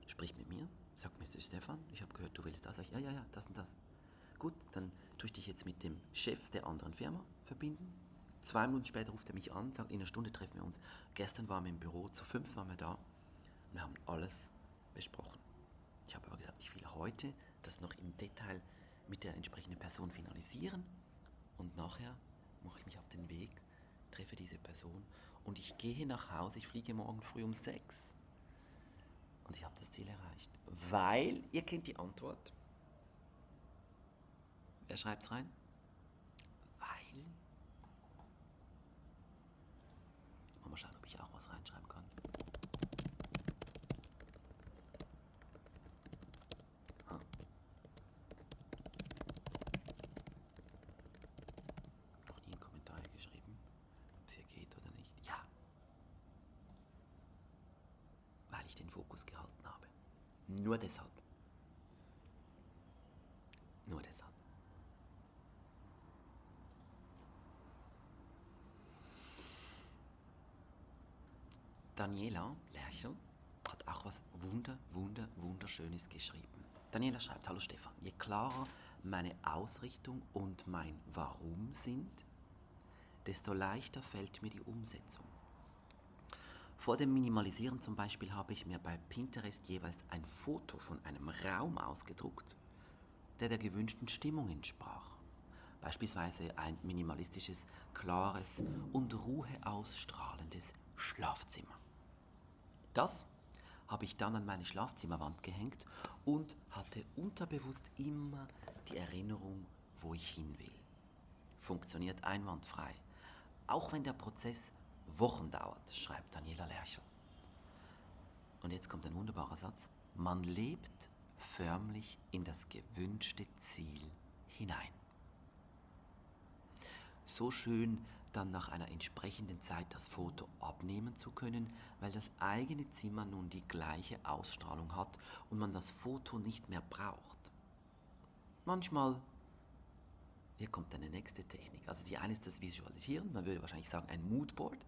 Spricht mit mir, sagt Mr. Stefan, ich habe gehört, du willst das. Sag ich, ja, das und das. Gut, dann tue ich dich jetzt mit dem Chef der anderen Firma verbinden. 2 Minuten später ruft er mich an, sagt, in einer Stunde treffen wir uns. Gestern waren wir im Büro, zu 5 waren wir da und haben alles besprochen. Ich habe aber gesagt, ich will heute das noch im Detail mit der entsprechenden Person finalisieren und nachher mache ich mich auf den Weg, treffe diese Person und ich gehe nach Hause, ich fliege morgen früh um 6 und ich habe das Ziel erreicht. Weil, ihr kennt die Antwort. Wer schreibt's rein? Weil. Mal schauen, ob ich auch was reinschreiben kann. Noch nie einen Kommentar geschrieben, ob es hier geht oder nicht. Ja. Weil ich den Fokus gehalten habe. Nur deshalb. Nur deshalb. Daniela Lerchel hat auch was wunderschönes geschrieben. Daniela schreibt, hallo Stefan, je klarer meine Ausrichtung und mein Warum sind, desto leichter fällt mir die Umsetzung. Vor dem Minimalisieren zum Beispiel habe ich mir bei Pinterest jeweils ein Foto von einem Raum ausgedruckt, der gewünschten Stimmung entsprach. Beispielsweise ein minimalistisches, klares und ruheausstrahlendes Schlafzimmer. Das habe ich dann an meine Schlafzimmerwand gehängt und hatte unterbewusst immer die Erinnerung, wo ich hin will. Funktioniert einwandfrei. Auch wenn der Prozess Wochen dauert, schreibt Daniela Lerchel. Und jetzt kommt ein wunderbarer Satz. Man lebt förmlich in das gewünschte Ziel hinein. So schön, dann nach einer entsprechenden Zeit das Foto abnehmen zu können, weil das eigene Zimmer nun die gleiche Ausstrahlung hat und man das Foto nicht mehr braucht. Manchmal, hier kommt eine nächste Technik. Also die eine ist das Visualisieren, man würde wahrscheinlich sagen ein Moodboard.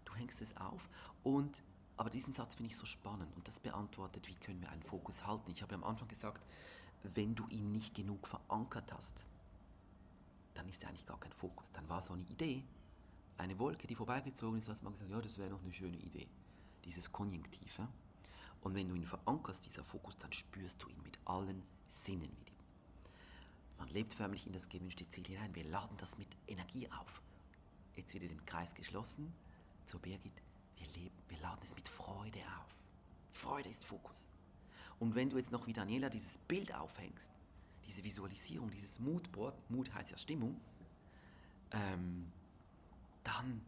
Du hängst es auf und aber diesen Satz finde ich so spannend und das beantwortet, wie können wir einen Fokus halten. Ich habe ja am Anfang gesagt, wenn du ihn nicht genug verankert hast, dann ist er eigentlich gar kein Fokus. Dann war so eine Idee, eine Wolke, die vorbeigezogen ist, hat man gesagt, ja, das wäre noch eine schöne Idee. Dieses Konjunktiv. Ja? Und wenn du ihn verankerst, dieser Fokus, dann spürst du ihn mit allen Sinnen wieder. Man lebt förmlich in das gewünschte Ziel hinein. Wir laden das mit Energie auf. Jetzt wieder den Kreis geschlossen. Zur Birgit, wir laden es mit Freude auf. Freude ist Fokus. Und wenn du jetzt noch wie Daniela dieses Bild aufhängst, diese Visualisierung, dieses Moodboard, Mood heißt ja Stimmung, dann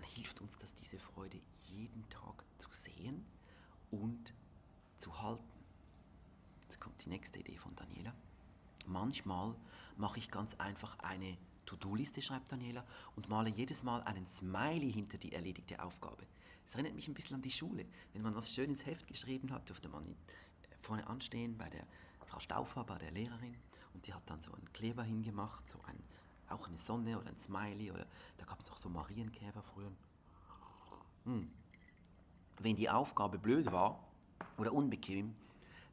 hilft uns das, diese Freude jeden Tag zu sehen und zu halten. Jetzt kommt die nächste Idee von Daniela. Manchmal mache ich ganz einfach eine To-Do-Liste, schreibt Daniela, und male jedes Mal einen Smiley hinter die erledigte Aufgabe. Es erinnert mich ein bisschen an die Schule. Wenn man was schön ins Heft geschrieben hat, durfte man vorne anstehen bei der Frau Stauffer, bei der Lehrerin, und die hat dann so einen Kleber hingemacht, auch eine Sonne oder ein Smiley, oder da gab es noch so Marienkäfer früher. Wenn die Aufgabe blöd war oder unbequem,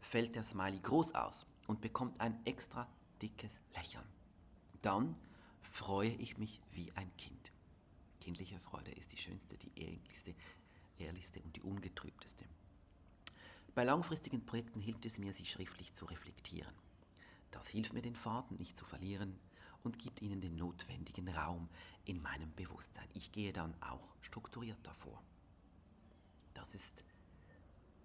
fällt der Smiley groß aus und bekommt ein extra dickes Lächeln. Dann freue ich mich wie ein Kind. Kindliche Freude ist die schönste, die ehrlichste und die ungetrübteste. Bei langfristigen Projekten hilft es mir, sie schriftlich zu reflektieren. Das hilft mir, den Faden nicht zu verlieren und gibt ihnen den notwendigen Raum in meinem Bewusstsein. Ich gehe dann auch strukturiert davor. Das ist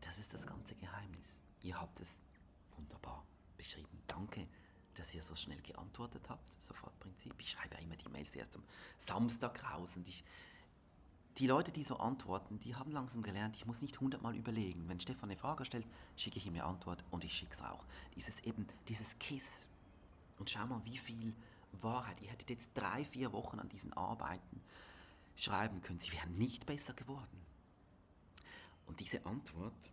das ganze Geheimnis. Ihr habt es wunderbar beschrieben. Danke, dass ihr so schnell geantwortet habt. Sofortprinzip. Ich schreibe ja immer die Mails erst am Samstag raus und die Leute, die so antworten, die haben langsam gelernt, ich muss nicht 100-mal überlegen. Wenn Stefan eine Frage stellt, schicke ich ihm eine Antwort und ich schicke es auch. Dieses Kiss. Und schau mal, wie viel Wahrheit. Ihr hättet jetzt 3-4 Wochen an diesen Arbeiten schreiben können. Sie wären nicht besser geworden. Und diese Antwort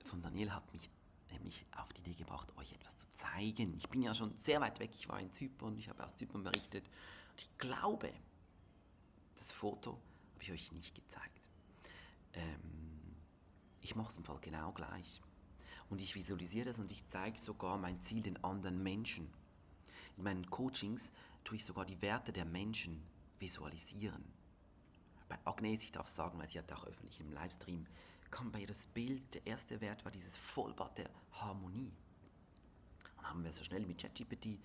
von Daniel hat mich nämlich auf die Idee gebracht, euch etwas zu zeigen. Ich bin ja schon sehr weit weg, ich war in Zypern, ich habe aus Zypern berichtet. Und ich glaube, das Foto habe ich euch nicht gezeigt. Ich mache es im Fall genau gleich. Und ich visualisiere das und ich zeige sogar mein Ziel den anderen Menschen. In meinen Coachings tue ich sogar die Werte der Menschen visualisieren. Bei Agnes, ich darf sagen, weil sie hat auch öffentlich im Livestream, kam bei ihr das Bild, der erste Wert war dieses Vollbad der Harmonie. Und dann haben wir so schnell mit ChatGPT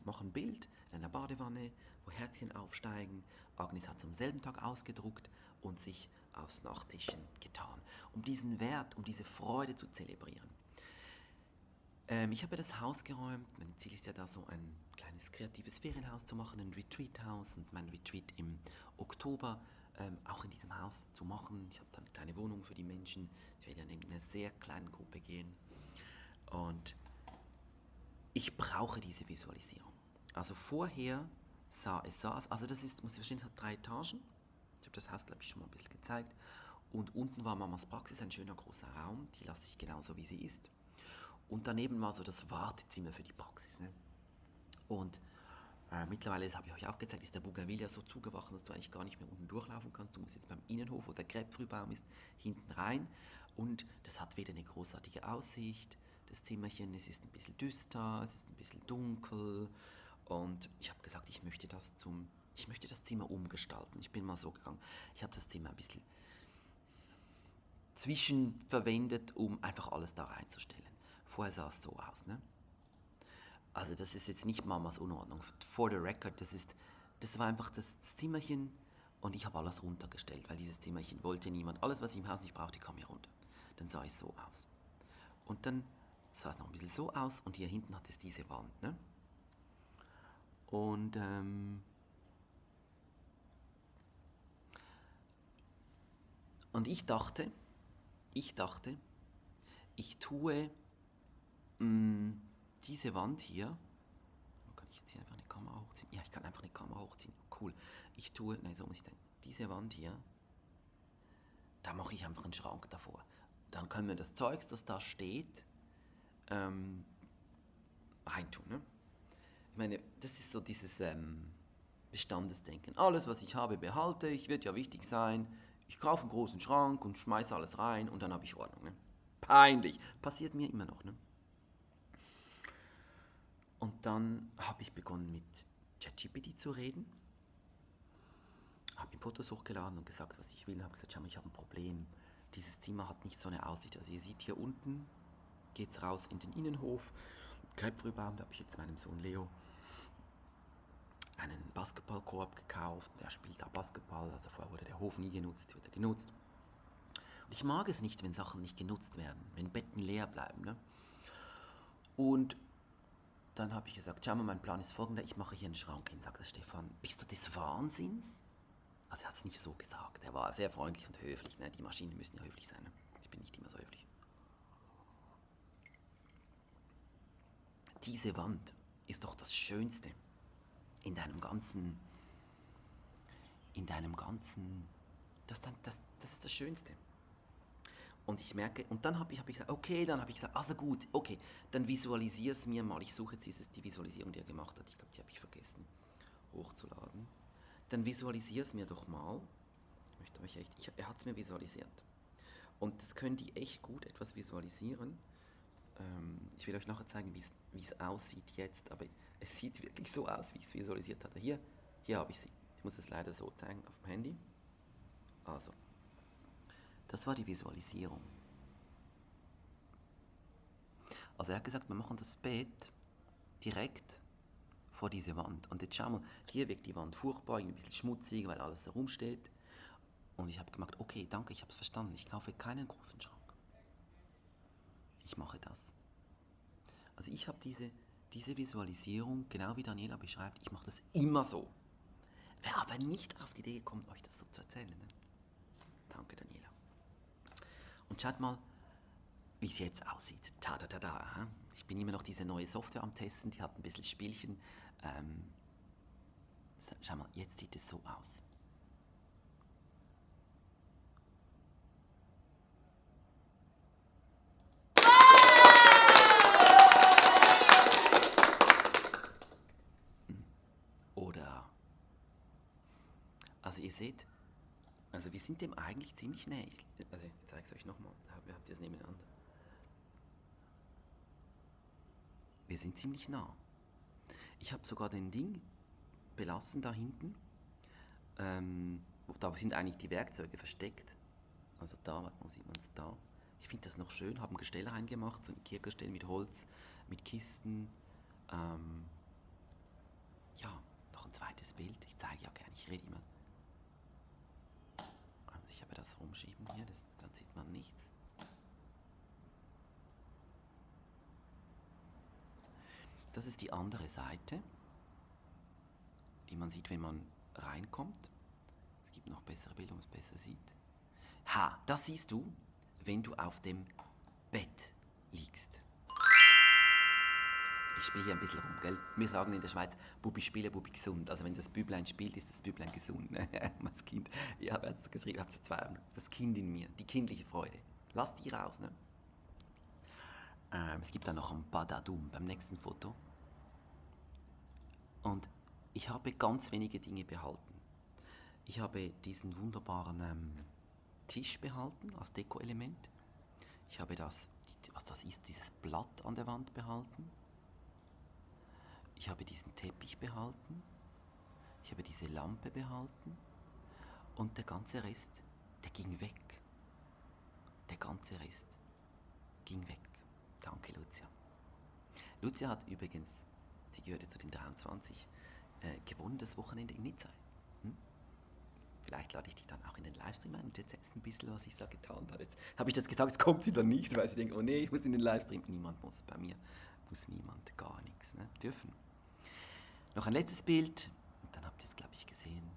mach ein Bild in einer Badewanne, wo Herzchen aufsteigen. Agnes hat es am selben Tag ausgedruckt und sich aufs Nachttischen getan, um diesen Wert, um diese Freude zu zelebrieren. Ich habe das Haus geräumt. Mein Ziel ist ja da so ein kleines kreatives Ferienhaus zu machen, ein Retreat-Haus, und mein Retreat im Oktober auch in diesem Haus zu machen. Ich habe dann eine kleine Wohnung für die Menschen. Ich werde ja in einer sehr kleinen Gruppe gehen. Und ich brauche diese Visualisierung. Also vorher sah es so aus. Also das ist, muss ich verstehen, es hat 3 Etagen. Ich habe das Haus, glaube ich, schon mal ein bisschen gezeigt. Und unten war Mamas Praxis, ein schöner großer Raum. Die lasse ich genauso, wie sie ist. Und daneben war so das Wartezimmer für die Praxis. Ne? Und mittlerweile, das habe ich euch auch gezeigt, ist der Bougainvillea so zugewachsen, dass du eigentlich gar nicht mehr unten durchlaufen kannst. Du musst jetzt beim Innenhof, wo der Grapefruitbaum ist, hinten rein. Und das hat wieder eine großartige Aussicht. Das Zimmerchen, es ist ein bisschen düster, es ist ein bisschen dunkel. Und ich habe gesagt, ich möchte das Zimmer umgestalten. Ich bin mal so gegangen. Ich habe das Zimmer ein bisschen zwischenverwendet, um einfach alles da reinzustellen. Vorher sah es so aus, ne? Also das ist jetzt nicht Mamas Unordnung. For the record, das war einfach das Zimmerchen und ich habe alles runtergestellt, weil dieses Zimmerchen wollte niemand. Alles, was ich im Haus nicht brauchte, kam hier runter. Dann sah es so aus. Und dann sah es noch ein bisschen so aus und hier hinten hat es diese Wand, ne? Und ich dachte, ich tue diese Wand hier, kann ich jetzt hier einfach eine Kamera hochziehen? Ja, ich kann einfach eine Kamera hochziehen. Cool. So muss ich denken. Diese Wand hier, da mache ich einfach einen Schrank davor. Dann können wir das Zeugs, das da steht, reintun. Ne? Ich meine, das ist so dieses Bestandesdenken. Alles, was ich habe, behalte ich, wird ja wichtig sein. Ich kaufe einen großen Schrank und schmeiße alles rein und dann habe ich Ordnung. Ne? Peinlich. Passiert mir immer noch. Ne? Und dann habe ich begonnen mit ChatGPT zu reden. Habe ihm Fotos hochgeladen und gesagt, was ich will. Habe gesagt, schau mal, ich habe ein Problem. Dieses Zimmer hat nicht so eine Aussicht. Also ihr seht hier unten, geht es raus in den Innenhof. Köpfrübaum, da habe ich jetzt meinem Sohn Leo einen Basketballkorb gekauft. Der spielt da Basketball. Also vorher wurde der Hof nie genutzt, jetzt wird er genutzt. Und ich mag es nicht, wenn Sachen nicht genutzt werden, wenn Betten leer bleiben. Ne? Und dann habe ich gesagt, schau mal, mein Plan ist folgender, ich mache hier einen Schrank hin. Sagt der Stefan, bist du des Wahnsinns? Also er hat es nicht so gesagt, er war sehr freundlich und höflich. Ne? Die Maschinen müssen ja höflich sein. Ne? Ich bin nicht immer so höflich. Diese Wand ist doch das Schönste in deinem ganzen, das ist das Schönste. Und ich merke, und dann habe ich gesagt, okay, dann habe ich gesagt, also gut, okay, dann visualisier es mir mal. Ich suche jetzt die Visualisierung, die er gemacht hat. Ich glaube, die habe ich vergessen hochzuladen. Dann visualisier es mir doch mal. Ich möchte euch echt, er hat es mir visualisiert. Und das können die echt gut etwas visualisieren. Ich will euch nachher zeigen, wie es aussieht jetzt, aber es sieht wirklich so aus, wie ich es visualisiert hatte. Hier habe ich sie. Ich muss es leider so zeigen auf dem Handy. Also, das war die Visualisierung. Also er hat gesagt, wir machen das Bett direkt vor diese Wand. Und jetzt schau mal, hier wirkt die Wand furchtbar, ein bisschen schmutzig, weil alles da rumsteht. Und ich habe gemerkt, okay, danke, ich habe es verstanden. Ich kaufe keinen großen Schrank. Ich mache das. Also ich habe diese Visualisierung, genau wie Daniela beschreibt, ich mache das immer so. Wer aber nicht auf die Idee kommt, euch das so zu erzählen. Ne? Danke, Daniela. Und schaut mal, wie es jetzt aussieht. Tada. Ich bin immer noch diese neue Software am Testen, die hat ein bisschen Spielchen. Schau mal, jetzt sieht es so aus. Oder, also ihr seht, also wir sind dem eigentlich ziemlich näher. Also ich zeige es euch nochmal, habt ihr es nebeneinander. Wir sind ziemlich nah. Ich habe sogar den Ding belassen da hinten. Da sind eigentlich die Werkzeuge versteckt. Also da, wo sieht man es da? Ich finde das noch schön, habe ein Gestell reingemacht, so ein Ikea-Gestell mit Holz, mit Kisten. Ja, noch ein zweites Bild. Ich zeige ja gerne, ich rede immer. Also ich habe das rumschieben hier, dann sieht man nichts. Das ist die andere Seite, die man sieht, wenn man reinkommt. Es gibt noch bessere Bilder, wo man es besser sieht. Ha, das siehst du, wenn du auf dem Bett liegst. Ich spiele hier ein bisschen rum, gell? Wir sagen in der Schweiz, Bubi spiele, Bubi gesund. Also wenn das Büblein spielt, ist das Büblein gesund. Das Kind, ich habe es geschrieben, das Kind in mir, die kindliche Freude. Lass die raus, ne? Es gibt dann noch ein Badadum beim nächsten Foto. Und ich habe ganz wenige Dinge behalten. Ich habe diesen wunderbaren Tisch behalten als Deko-Element. Ich habe was das ist, dieses Blatt an der Wand behalten. Ich habe diesen Teppich behalten. Ich habe diese Lampe behalten. Und der ganze Rest, der ging weg. Der ganze Rest ging weg. Danke, Lucia. Lucia hat übrigens, sie gehörte zu den 23, gewonnen das Wochenende in Nizza. Vielleicht lade ich dich dann auch in den Livestream ein und erzählst ein bisschen, was ich da getan habe. Jetzt habe ich das gesagt, jetzt kommt sie dann nicht, weil sie denkt, oh nee, ich muss in den Livestream. Niemand muss, bei mir muss niemand, gar nichts, ne? Dürfen. Noch ein letztes Bild, und dann habt ihr es, glaube ich, gesehen.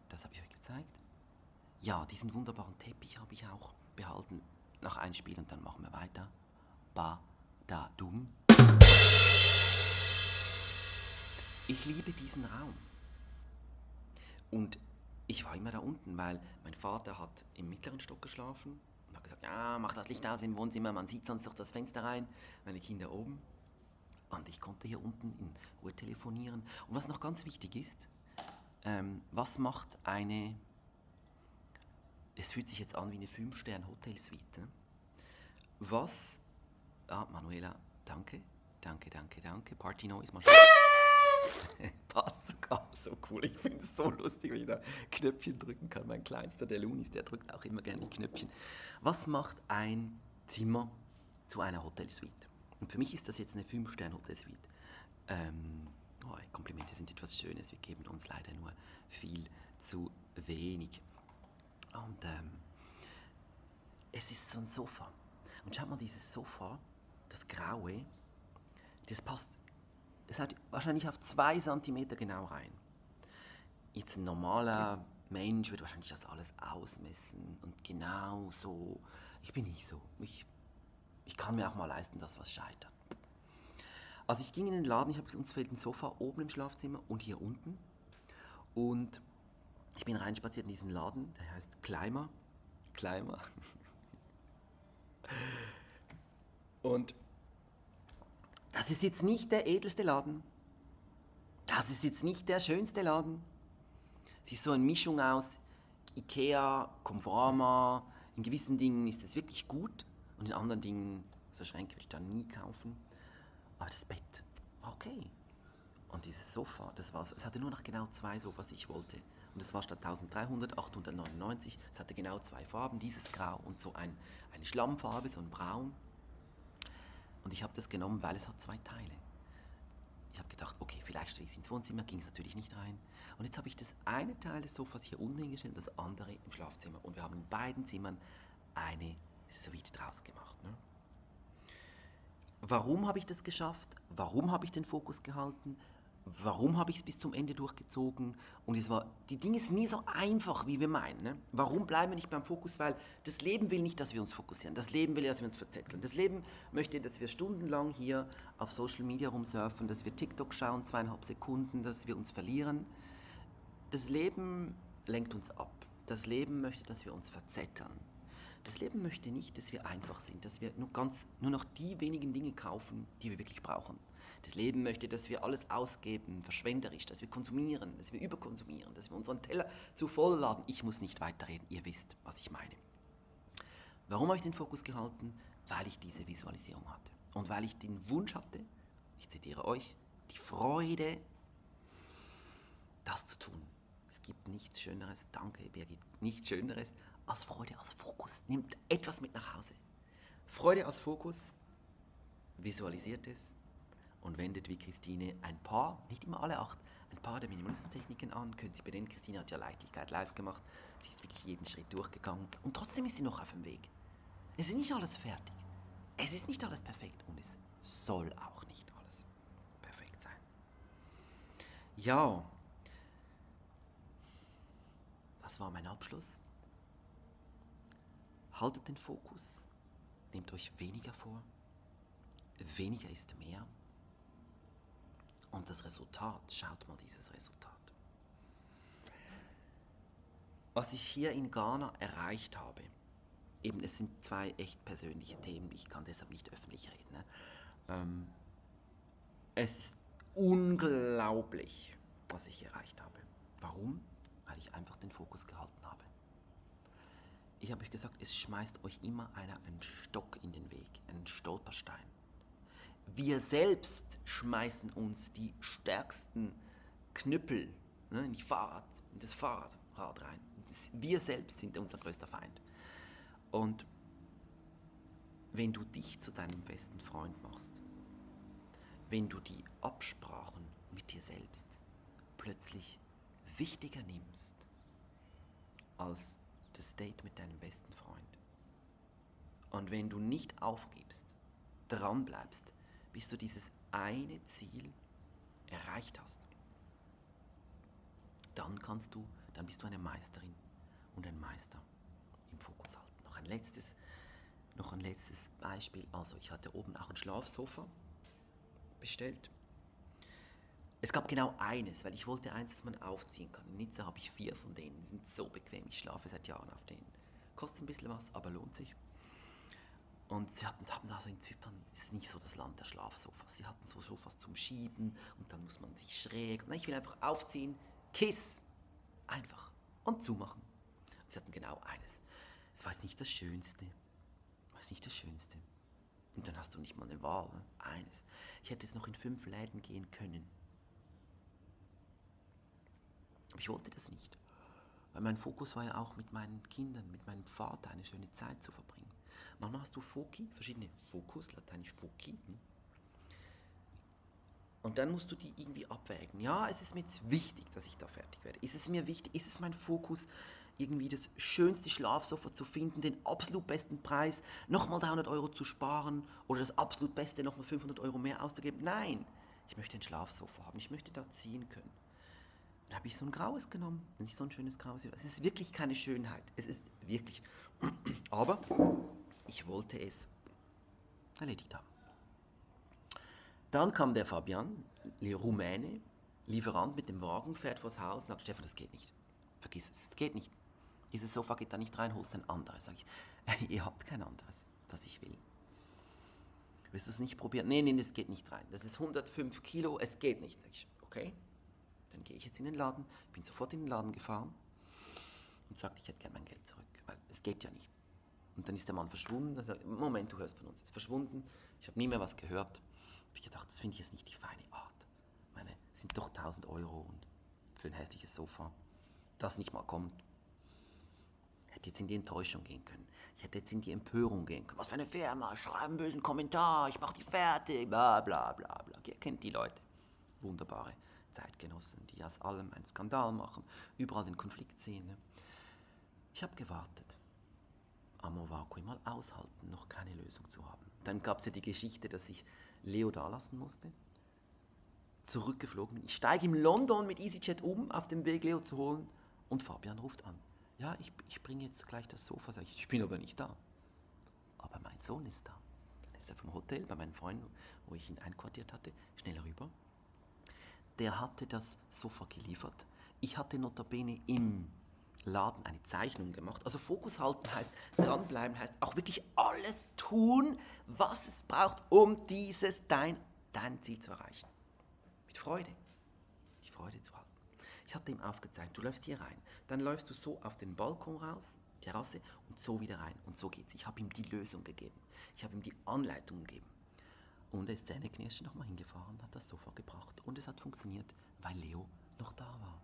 Das habe ich euch gezeigt. Ja, diesen wunderbaren Teppich habe ich auch behalten. Noch ein Spiel und dann machen wir weiter. Ba-da-dum. Ich liebe diesen Raum. Und ich war immer da unten, weil mein Vater hat im mittleren Stock geschlafen und hat gesagt, ja, mach das Licht aus im Wohnzimmer, man sieht sonst durch das Fenster rein. Meine Kinder oben. Und ich konnte hier unten in Ruhe telefonieren. Und was noch ganz wichtig ist, Was macht eine... Es fühlt sich jetzt an wie eine 5-Sterne-Hotelsuite. Ne? Was... Ah, Manuela, danke. Danke, danke, danke. Party Noise, mal passt sogar so cool. Ich finde es so lustig, wenn ich da Knöpfchen drücken kann. Mein kleinster, der Lunis, der drückt auch immer gerne die Knöpfchen. Was macht ein Zimmer zu einer Hotelsuite? Und für mich ist das jetzt eine 5-Sterne-Hotelsuite. Komplimente sind etwas Schönes. Wir geben uns leider nur viel zu wenig. Und es ist so ein Sofa. Und schaut mal, dieses Sofa, das Graue, das passt, es hat wahrscheinlich auf 2 Zentimeter genau rein. Jetzt ein normaler Mensch würde wahrscheinlich das alles ausmessen und genau so. Ich bin nicht so. Ich kann mir auch mal leisten, dass was scheitert. Also ich ging in den Laden, uns fehlt ein Sofa oben im Schlafzimmer und hier unten. Und ich bin reinspaziert in diesen Laden, der heißt Climer. Und das ist jetzt nicht der edelste Laden. Das ist jetzt nicht der schönste Laden. Es ist so eine Mischung aus Ikea, Conforama. In gewissen Dingen ist es wirklich gut und in anderen Dingen, so Schränke würde ich dann nie kaufen. Aber das Bett war okay. Und dieses Sofa, es hatte nur noch genau 2 Sofas, die ich wollte. Und es war statt 1300, 899. Es hatte genau 2 Farben, dieses Grau und so eine Schlammfarbe, so ein Braun. Und ich habe das genommen, weil es hat 2 Teile. Ich habe gedacht, okay, vielleicht stelle ich es ins Wohnzimmer, ging es natürlich nicht rein. Und jetzt habe ich das eine Teil des Sofas hier unten hingestellt und das andere im Schlafzimmer. Und wir haben in beiden Zimmern eine Suite draus gemacht. Ne? Warum habe ich das geschafft? Warum habe ich den Fokus gehalten? Warum habe ich es bis zum Ende durchgezogen? Und die Dinge sind nie so einfach, wie wir meinen. Ne? Warum bleiben wir nicht beim Fokus? Weil das Leben will nicht, dass wir uns fokussieren. Das Leben will, dass wir uns verzetteln. Das Leben möchte, dass wir stundenlang hier auf Social Media rumsurfen, dass wir TikTok schauen, 2,5 Sekunden, dass wir uns verlieren. Das Leben lenkt uns ab. Das Leben möchte, dass wir uns verzetteln. Das Leben möchte nicht, dass wir einfach sind, dass wir nur noch die wenigen Dinge kaufen, die wir wirklich brauchen. Das Leben möchte, dass wir alles ausgeben, verschwenderisch, dass wir konsumieren, dass wir überkonsumieren, dass wir unseren Teller zu voll laden. Ich muss nicht weiterreden, ihr wisst, was ich meine. Warum habe ich den Fokus gehalten? Weil ich diese Visualisierung hatte. Und weil ich den Wunsch hatte, ich zitiere euch, die Freude, das zu tun. Es gibt nichts Schöneres, danke Birgit, nichts Schöneres als Freude als Fokus. Nehmt etwas mit nach Hause. Freude als Fokus, visualisiert es und wendet wie Christine ein paar, nicht immer alle 8, ein paar der Minimalismus-Techniken an. Können Sie benennen, Christine hat ja Leichtigkeit live gemacht. Sie ist wirklich jeden Schritt durchgegangen und trotzdem ist sie noch auf dem Weg. Es ist nicht alles fertig. Es ist nicht alles perfekt und es soll auch nicht alles perfekt sein. Ja, das war mein Abschluss. Haltet den Fokus, nehmt euch weniger vor, weniger ist mehr. Und das Resultat, schaut mal dieses Resultat. Was ich hier in Ghana erreicht habe, eben es sind 2 echt persönliche Themen, ich kann deshalb nicht öffentlich reden. Ne? Es ist unglaublich, was ich erreicht habe. Warum? Weil ich einfach den Fokus gehalten habe. Ich habe euch gesagt, es schmeißt euch immer einer einen Stock in den Weg, einen Stolperstein. Wir selbst schmeißen uns die stärksten Knüppel, ne, in das Fahrrad rein. Wir selbst sind unser größter Feind. Und wenn du dich zu deinem besten Freund machst, wenn du die Absprachen mit dir selbst plötzlich wichtiger nimmst als das Date mit deinem besten Freund. Und wenn du nicht aufgibst, dran bleibst, bis du dieses eine Ziel erreicht hast, dann bist du eine Meisterin und ein Meister im Fokus halten. Noch ein letztes Beispiel. Also ich hatte oben auch ein Schlafsofa bestellt. Es gab genau eines, weil ich wollte eins, das man aufziehen kann. In Nizza habe ich 4 von denen, die sind so bequem. Ich schlafe seit Jahren auf denen. Kostet ein bisschen was, aber lohnt sich. Und sie haben also in Zypern, ist nicht so das Land der Schlafsofas. Sie hatten so Sofas zum Schieben und dann muss man sich schräg. Und ich will einfach aufziehen, Kiss, Einfach. Und zumachen. Und sie hatten genau eines. Es war jetzt nicht das Schönste. War jetzt nicht das Schönste. Und dann hast du nicht mal eine Wahl. Ne? Eines. Ich hätte jetzt noch in 5 Läden gehen können. Aber ich wollte das nicht. Weil mein Fokus war ja auch mit meinen Kindern, mit meinem Vater eine schöne Zeit zu verbringen. Manchmal hast du Foci, verschiedene Fokus, lateinisch Foci. Und dann musst du die irgendwie abwägen. Ja, es ist mir jetzt wichtig, dass ich da fertig werde. Ist es mir wichtig, ist es mein Fokus, irgendwie das schönste Schlafsofa zu finden, den absolut besten Preis, nochmal 300 Euro zu sparen oder das absolut Beste, nochmal 500 Euro mehr auszugeben? Nein, ich möchte ein Schlafsofa haben, ich möchte da ziehen können. Dann habe ich so ein graues genommen, nicht so ein schönes graues. Es ist wirklich keine Schönheit, es ist wirklich. Aber ich wollte es erledigt haben. Dann kam der Fabian, Rumäne, Lieferant mit dem Wagen, fährt vors Haus und sagt, Stefan, das geht nicht. Vergiss es, es geht nicht. Dieses Sofa geht da nicht rein, holst ein anderes. Sag ich, ihr habt kein anderes, das ich will. Willst du es nicht probieren? Nee, das geht nicht rein. Das ist 105 Kilo, es geht nicht. Sag ich, okay, dann gehe ich jetzt in den Laden. Ich bin sofort in den Laden gefahren und sagte, ich hätte gerne mein Geld zurück, weil es geht ja nicht. Und dann ist der Mann verschwunden. Er sagt, Moment, du hörst von uns. Er ist verschwunden. Ich habe nie mehr was gehört. Habe ich gedacht, das finde ich jetzt nicht die feine Art. Ich meine, es sind doch 1000 Euro und für ein hässliches Sofa, das nicht mal kommt. Ich hätte jetzt in die Enttäuschung gehen können. Ich hätte jetzt in die Empörung gehen können. Was für eine Firma, schreib einen bösen Kommentar, ich mache die fertig, bla bla bla bla. Ihr kennt die Leute. Wunderbare Zeitgenossen, die aus allem einen Skandal machen, überall den Konflikt sehen. Ne? Ich habe gewartet. Amor vacui mal aushalten, noch keine Lösung zu haben. Dann gab es ja die Geschichte, dass ich Leo da lassen musste. Zurückgeflogen bin. Ich steige in London mit EasyJet um, auf dem Weg Leo zu holen und Fabian ruft an. Ja, ich bringe jetzt gleich das Sofa, sage ich bin aber nicht da. Aber mein Sohn ist da. Dann ist er vom Hotel bei meinen Freunden, wo ich ihn einquartiert hatte, schnell rüber. Der hatte das Sofa geliefert. Ich hatte notabene im Laden eine Zeichnung gemacht. Also Fokus halten heißt, dranbleiben heißt, auch wirklich alles tun, was es braucht, um dein Ziel zu erreichen. Mit Freude. Die Freude zu halten. Ich hatte ihm aufgezeigt, du läufst hier rein, dann läufst du so auf den Balkon raus, Terrasse, und so wieder rein. Und so geht's. Ich habe ihm die Lösung gegeben. Ich habe ihm die Anleitung gegeben. Und er ist zähneknirschend nochmal hingefahren, hat das Sofa gebracht. Und es hat funktioniert, weil Leo noch da war.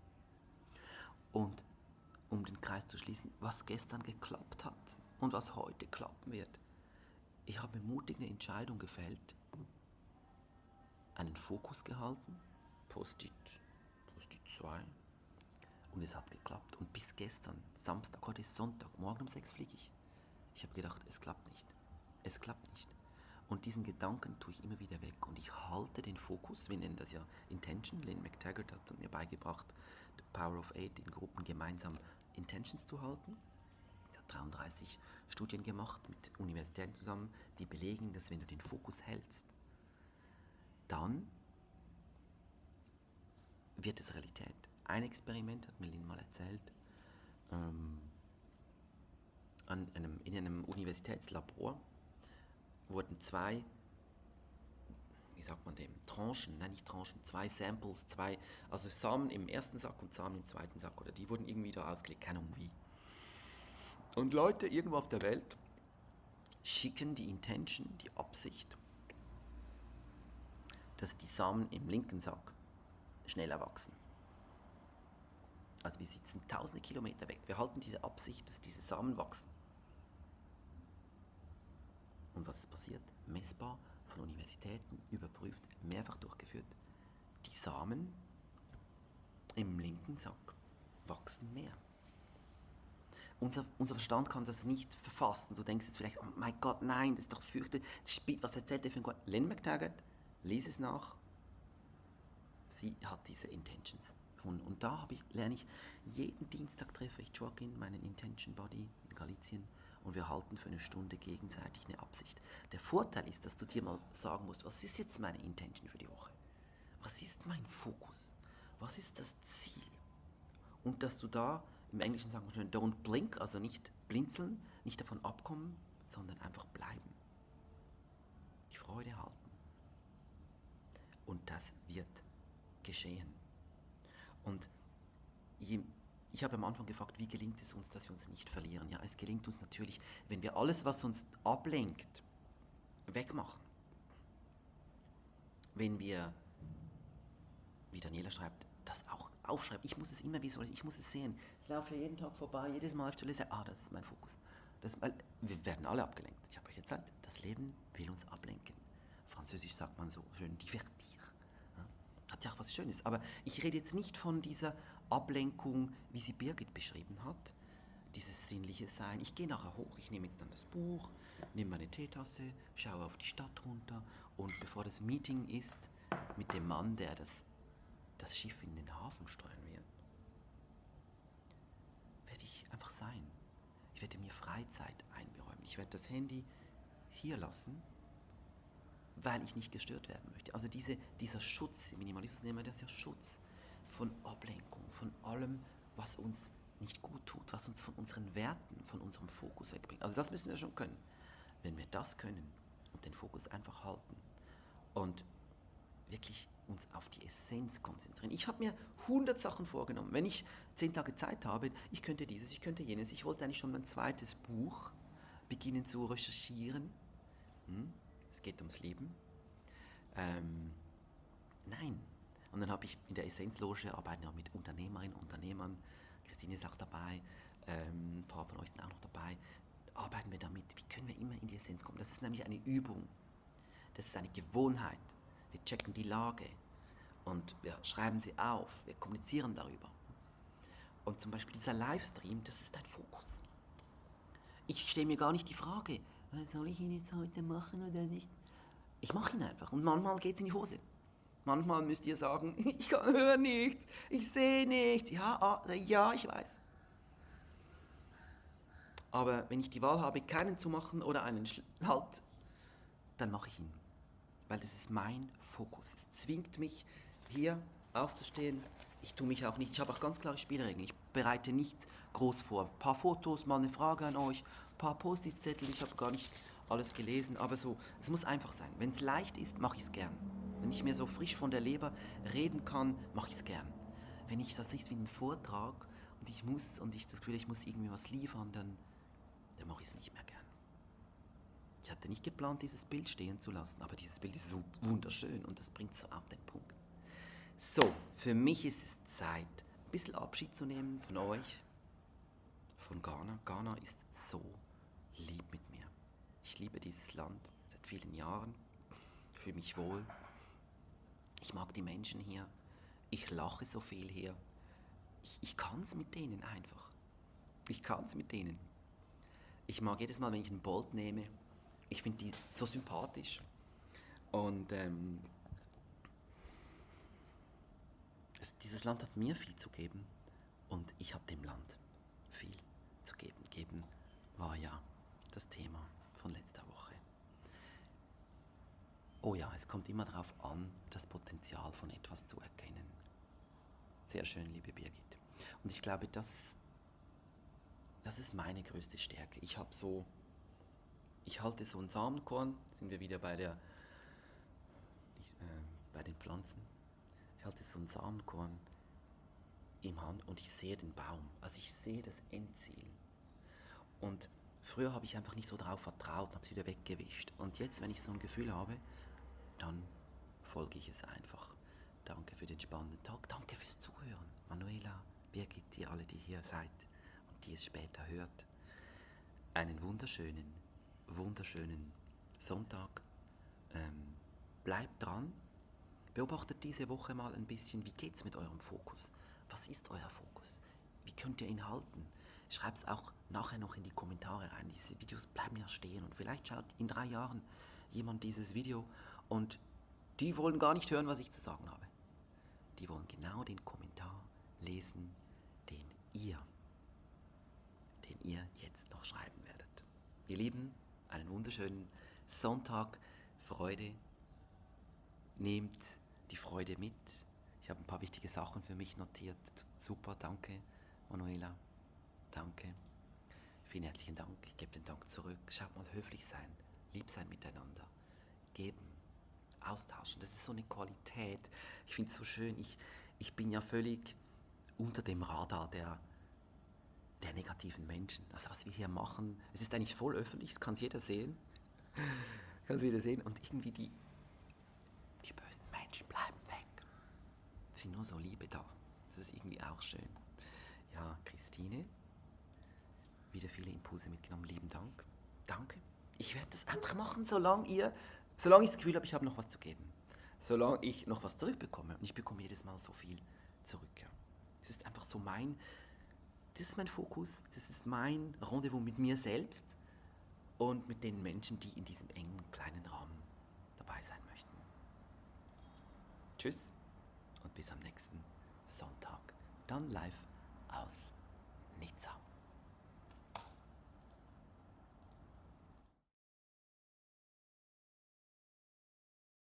Und um den Kreis zu schließen, was gestern geklappt hat und was heute klappen wird. Ich habe mutig eine Entscheidung gefällt, einen Fokus gehalten, Post-it 2, und es hat geklappt. Und bis gestern, Samstag, heute ist Sonntag, morgen um 6 fliege ich. Ich habe gedacht, es klappt nicht. Es klappt nicht. Und diesen Gedanken tue ich immer wieder weg und ich halte den Fokus, wir nennen das ja Intention. Lynn McTaggart hat mir beigebracht, The Power of 8 in Gruppen gemeinsam Intentions zu halten. Er hat 33 Studien gemacht mit Universitäten zusammen, die belegen, dass wenn du den Fokus hältst, dann wird es Realität. Ein Experiment, hat mir Lynn mal erzählt, in einem Universitätslabor wurden 2, wie sagt man dem, Tranchen, nein nicht Tranchen, 2 Samples, also Samen im ersten Sack und Samen im zweiten Sack, oder die wurden irgendwie da ausgelegt, keine Ahnung wie. Und Leute irgendwo auf der Welt schicken die Intention, die Absicht, dass die Samen im linken Sack schneller wachsen. Also wir sitzen tausende Kilometer weg, wir halten diese Absicht, dass diese Samen wachsen. Und was ist passiert? Messbar, von Universitäten überprüft, mehrfach durchgeführt. Die Samen im linken Sack wachsen mehr. Unser Verstand kann das nicht verfassen. Du denkst jetzt vielleicht, oh mein Gott, nein, das ist doch fürchterlich. Was erzählt der für ein Gott? Lynn McTaggart, lese es nach. Sie hat diese Intentions. Und da lerne ich, jeden Dienstag treffe ich Joaquin, meinen Intention Body in Galicien, und wir halten für eine Stunde gegenseitig eine Absicht. Der Vorteil ist, dass du dir mal sagen musst, was ist jetzt meine Intention für die Woche? Was ist mein Fokus? Was ist das Ziel? Und dass du da, im Englischen sagen wir schon, don't blink, also nicht blinzeln, nicht davon abkommen, sondern einfach bleiben. Die Freude halten. Und das wird geschehen. Und je Ich habe am Anfang gefragt, wie gelingt es uns, dass wir uns nicht verlieren? Ja, es gelingt uns natürlich, wenn wir alles, was uns ablenkt, wegmachen. Wenn wir, wie Daniela schreibt, das auch aufschreiben. Ich muss es immer visualisieren, ich muss es sehen. Ich laufe ja jeden Tag vorbei, jedes Mal auf der Stelle, das ist mein Fokus. Wir werden alle abgelenkt. Ich habe euch gesagt, das Leben will uns ablenken. Französisch sagt man so schön, divertir. Ja, hat ja auch was Schönes. Aber ich rede jetzt nicht von dieser Ablenkung, wie sie Birgit beschrieben hat. Dieses sinnliche Sein. Ich gehe nachher hoch, ich nehme jetzt dann das Buch, nehme meine Teetasse, schaue auf die Stadt runter und bevor das Meeting ist mit dem Mann, der das Schiff in den Hafen steuern wird, werde ich einfach sein. Ich werde mir Freizeit einberäumen. Ich werde das Handy hier lassen, weil ich nicht gestört werden möchte. Also dieser Schutz, im Minimalismus nennen wir das ja Schutz von Ablenkung, von allem, was uns nicht gut tut, was uns von unseren Werten, von unserem Fokus wegbringt. Also das müssen wir schon können. Wenn wir das können und den Fokus einfach halten und wirklich uns auf die Essenz konzentrieren. Ich habe mir 100 Sachen vorgenommen. Wenn ich 10 Tage Zeit habe, ich könnte dieses, ich könnte jenes. Ich wollte eigentlich schon mein zweites Buch beginnen zu recherchieren. Es geht ums Leben. Nein. Und dann habe ich in der Essenzloge arbeiten wir mit Unternehmerinnen und Unternehmern. Christine ist auch dabei. Ein paar von euch sind auch noch dabei. Arbeiten wir damit. Wie können wir immer in die Essenz kommen? Das ist nämlich eine Übung. Das ist eine Gewohnheit. Wir checken die Lage und wir schreiben sie auf. Wir kommunizieren darüber. Und zum Beispiel dieser Livestream, das ist ein Fokus. Ich stelle mir gar nicht die Frage, soll ich ihn jetzt heute machen oder nicht? Ich mache ihn einfach und manchmal geht es in die Hose. Manchmal müsst ihr sagen, ich höre nichts, ich sehe nichts. Ja, ja, ich weiß. Aber wenn ich die Wahl habe, keinen zu machen oder einen halt, dann mache ich ihn. Weil das ist mein Fokus. Es zwingt mich, hier aufzustehen. Ich tue mich auch nicht, ich habe auch ganz klare Spielregeln. Ich bereite nichts groß vor. Ein paar Fotos, mal eine Frage an euch, ein paar Post-it-Zettel, ich habe gar nicht alles gelesen, aber so, es muss einfach sein. Wenn es leicht ist, mache ich es gern. Wenn ich mir so frisch von der Leber reden kann, mache ich es gern. Wenn ich das ist wie ein Vortrag und ich das Gefühl, ich muss irgendwie was liefern, dann mache ich es nicht mehr gern. Ich hatte nicht geplant, dieses Bild stehen zu lassen, aber dieses Bild ist so wunderschön und das bringt so auf den Punkt. So, für mich ist es Zeit, ein bisschen Abschied zu nehmen von euch, von Ghana. Ghana ist so lieb mit mir. Ich liebe dieses Land seit vielen Jahren, fühle mich wohl. Ich mag die Menschen hier. Ich lache so viel hier. Ich kann es mit denen einfach. Ich kann es mit denen. Ich mag jedes Mal, wenn ich einen Bolt nehme, ich finde die so sympathisch. Und dieses Land hat mir viel zu geben und ich habe dem Land viel zu geben. Geben war ja das Thema von letzter Woche. Oh ja, es kommt immer darauf an, das Potenzial von etwas zu erkennen. Sehr schön, liebe Birgit. Und ich glaube, das ist meine größte Stärke. Ich halte so ein Samenkorn, sind wir wieder bei den Pflanzen. Ich halte so ein Samenkorn im Hand und ich sehe den Baum. Also ich sehe das Endziel. Und früher habe ich einfach nicht so darauf vertraut und habe es wieder weggewischt. Und jetzt, wenn ich so ein Gefühl habe, dann folge ich es einfach. Danke für den spannenden Tag. Danke fürs Zuhören. Manuela, Birgit, ihr alle, die hier seid und die es später hört. Einen wunderschönen Sonntag. Bleibt dran. Beobachtet diese Woche mal ein bisschen, wie geht's mit eurem Fokus? Was ist euer Fokus? Wie könnt ihr ihn halten? Schreibt es auch nachher noch in die Kommentare rein. Diese Videos bleiben ja stehen und vielleicht schaut in 3 Jahren jemand dieses Video und die wollen gar nicht hören, was ich zu sagen habe. Die wollen genau den Kommentar lesen, den ihr jetzt noch schreiben werdet. Ihr Lieben, einen wunderschönen Sonntag, Freude. Nehmt die Freude mit. Ich habe ein paar wichtige Sachen für mich notiert. Super, danke, Manuela. Danke. Vielen herzlichen Dank. Ich gebe den Dank zurück. Schaut mal, höflich sein, lieb sein miteinander. Geben, austauschen. Das ist so eine Qualität. Ich finde es so schön. Ich bin ja völlig unter dem Radar der der negativen Menschen. Also was wir hier machen, es ist eigentlich voll öffentlich, es kann jeder sehen. Kann jeder sehen. Und irgendwie die bösen Menschen bleiben weg. Es sind nur so Liebe da. Das ist irgendwie auch schön. Ja, Christine, wieder viele Impulse mitgenommen. Lieben Dank. Danke. Ich werde das einfach machen, solange ich das Gefühl habe, ich habe noch was zu geben. Solange ich noch was zurückbekomme. Und ich bekomme jedes Mal so viel zurück. Ja. Das ist einfach so das ist mein Fokus, das ist mein Rendezvous mit mir selbst und mit den Menschen, die in diesem engen, kleinen Rahmen dabei sein möchten. Tschüss und bis am nächsten Sonntag. Dann live aus Nizza.